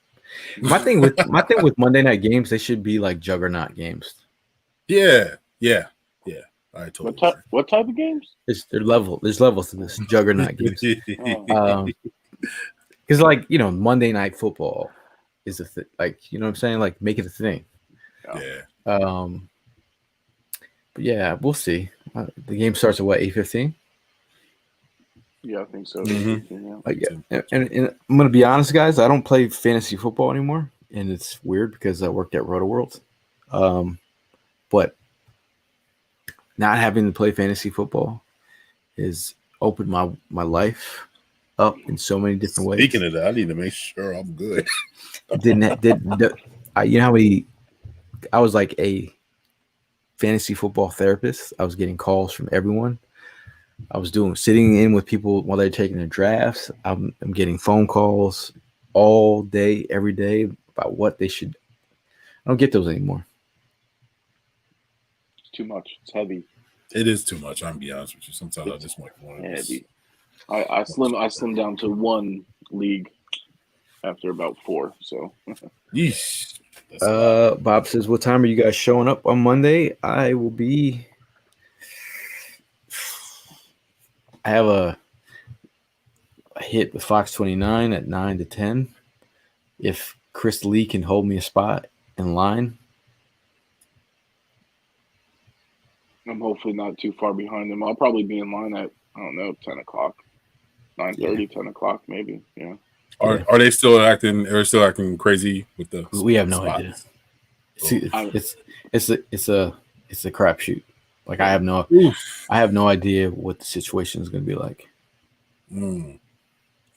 My thing with Monday night games, they should be like juggernaut games. Yeah. I totally. What type of games? There's levels to this juggernaut games. Because Monday night football is a thing. Like, you know what I'm saying? Like, make it a thing. Yeah. But yeah, we'll see. The game starts at what, 8:15? Yeah, I think so. Mm-hmm. And I'm gonna be honest, guys. I don't play fantasy football anymore, and it's weird because I worked at Roto World. But not having to play fantasy football has opened my life up in so many different ways. Speaking of that, I need to make sure I'm good. You know how many? I was like a fantasy football therapist. I was getting calls from everyone. I was sitting in with people while they're taking their drafts. I'm getting phone calls all day, every day about what they should. I don't get those anymore. It's too much. It's heavy. It is too much. I'm gonna be honest with you. Sometimes I just want one. Heavy. I slimmed down to 1 league after about 4. So. Yeesh. Bob says, "What time are you guys showing up on Monday?" I will be. I have a hit with Fox 29 at 9 to 10. If Chris Lee can hold me a spot in line, I'm hopefully not too far behind them. I'll probably be in line at 10 o'clock, 9:30, 10 o'clock maybe. Yeah. Are they still acting? Are they still acting crazy with the? We have no idea. See, it's a crapshoot. Like I have no idea what the situation is going to be like.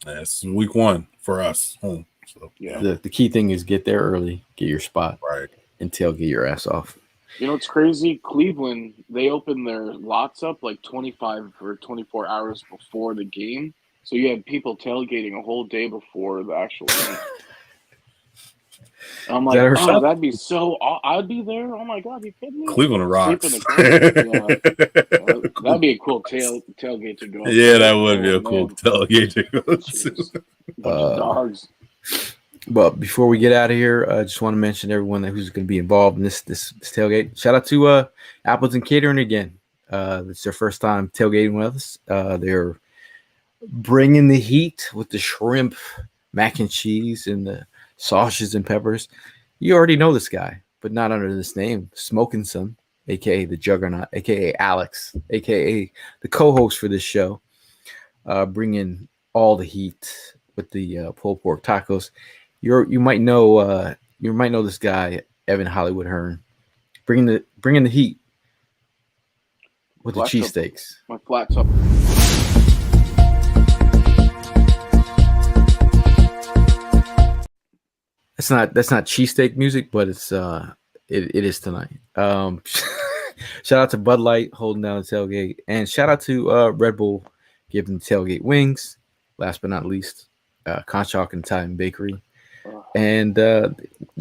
That's week 1 for us home. So yeah, the key thing is get there early, get your spot, right, and tailgate your ass off. It's crazy. Cleveland, they open their lots up like 25 or 24 hours before the game. So you had people tailgating a whole day before the actual game. I'm like, that'd be so. I'd be there. Oh my god, you kidding me? Cleveland rocks. That'd be a cool tailgate to go. Yeah, that would be a cool tailgate to go to. Dogs. But before we get out of here, I just want to mention everyone who's going to be involved in this tailgate. Shout out to Appleton Catering again. It's their first time tailgating with us. They're bringing the heat with the shrimp, mac and cheese, and the sausages and peppers. You already know this guy, but not under this name. Smoking Some, a.k.a. the Juggernaut, a.k.a. Alex, a.k.a. the co-host for this show. Bringing all the heat with the pulled pork tacos. You might know this guy, Evan Hollywood Hearn, bringing the heat with the cheesesteaks. My flat's up. That's not cheesesteak music, but it's it is tonight. Shout out to Bud Light holding down the tailgate, and shout out to Red Bull giving the tailgate wings. last but not least, Conchak and Italian Bakery, and the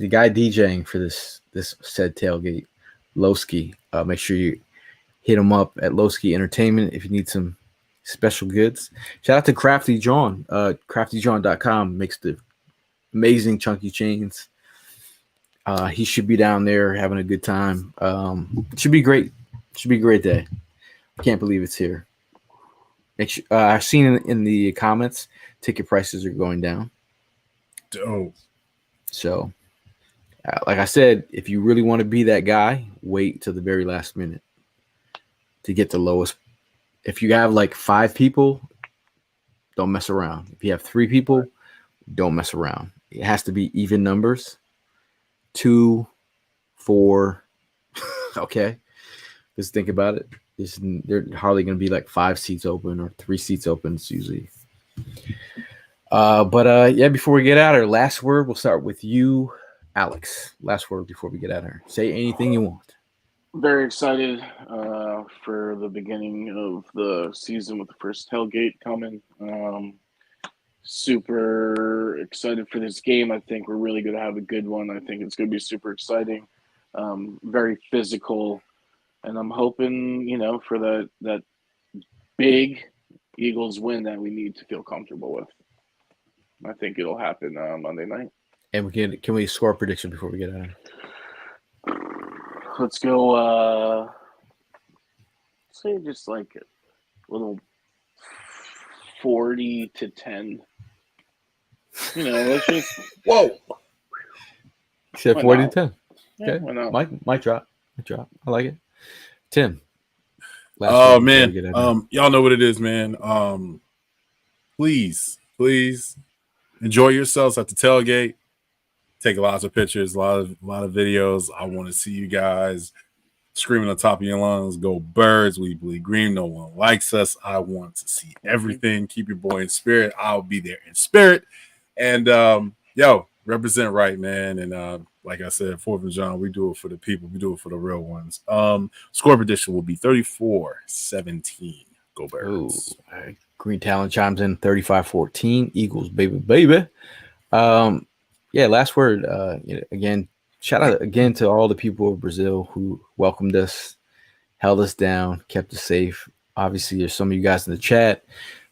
guy DJing for this said tailgate, Lowski. Make sure you hit him up at Lowski Entertainment if you need some special goods. Shout out to Crafty Jawn. CraftyJawn.com makes the amazing chunky chains. He should be down there having a good time. Should be great. Should be a great day. I can't believe it's here. I've seen in the comments, ticket prices are going down. Oh. So, like I said, if you really want to be that guy, wait till the very last minute to get the lowest. If you have like 5 people, don't mess around. If you have 3 people, don't mess around. It has to be even numbers. 2, 4. Okay. Just think about it. They're hardly going to be like 5 seats open or 3 seats open. It's usually. Yeah, before we get out of here, last word. We'll start with you, Alex. Last word before we get out of here. Say anything you want. Very excited for the beginning of the season with the first tailgate coming. Super excited for this game. I think we're really going to have a good one. I think it's going to be super exciting, very physical, and I'm hoping, for that big Eagles win that we need to feel comfortable with. I think it'll happen Monday night. And can we score a prediction before we get out of here? Let's go. Say just like a little 40-10. Let's just Whoa. You said 40-10. Okay. Yeah, why not? Mic drop. I like it. Tim. Oh man. Y'all know what it is, man. Please enjoy yourselves at the tailgate. Take lots of pictures, a lot of videos. I want to see you guys screaming on top of your lungs. Go Birds. We bleed green. No one likes us. I want to see everything. Keep your boy in spirit. I'll be there in spirit. And represent right, man. And like I said, 4th of John, we do it for the people. We do it for the real ones. Score prediction will be 34-17. Go Birds. Ooh, Green Talent chimes in 35-14. Eagles, baby. Yeah, last word. Again, shout out again to all the people of Brazil who welcomed us, held us down, kept us safe. Obviously, there's some of you guys in the chat.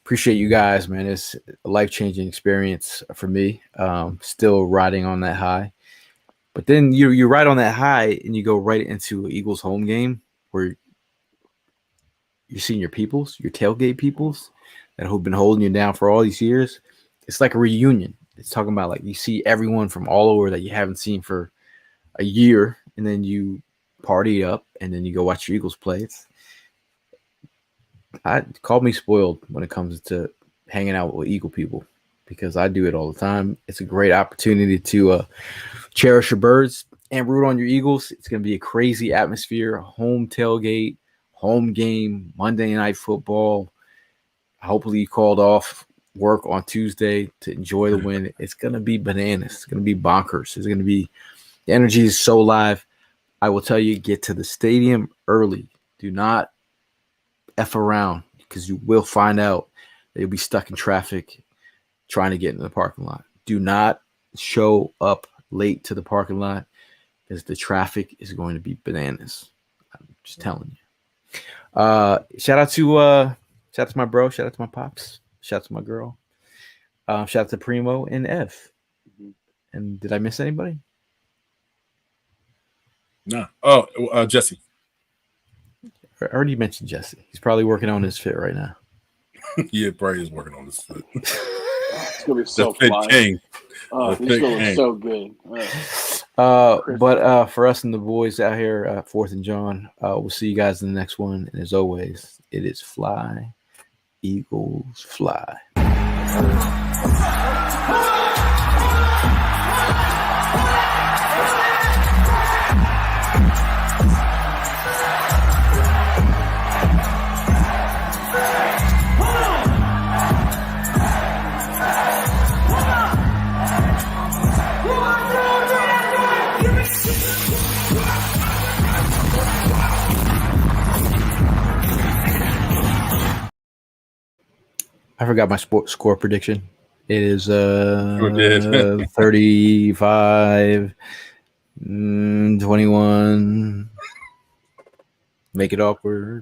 Appreciate you guys, man. It's a life-changing experience for me. Still riding on that high. But then you ride on that high and you go right into an Eagles home game where you're seeing your peoples, your tailgate peoples that have been holding you down for all these years. It's like a reunion. It's talking about like you see everyone from all over that you haven't seen for a year, and then you party up, and then you go watch your Eagles play. Call me spoiled when it comes to hanging out with Eagle people because I do it all the time. It's a great opportunity to cherish your Birds and root on your Eagles. It's going to be a crazy atmosphere, home tailgate, home game, Monday Night Football. Hopefully you called off work on Tuesday to enjoy the win. It's going to be bananas. It's going to be bonkers. It's going to be – the energy is so live. I will tell you, get to the stadium early. Do not F around because you will find out that you'll be stuck in traffic trying to get into the parking lot. Do not show up late to the parking lot because the traffic is going to be bananas. I'm just telling you. Shout out to my bro. Shout out to my pops. Shout out to my girl. Shout out to Primo and Ev. And did I miss anybody? No. Oh, Jesse. I already mentioned Jesse. He's probably working on his fit right now. Yeah, probably is working on his fit. It's gonna be so fly. King. Oh, he's gonna be so good. But for us and the boys out here, 4th and John, we'll see you guys in the next one. And as always, it is fly, Eagles, fly. I forgot my score prediction. It is Sure did. 35, 21. Make it awkward.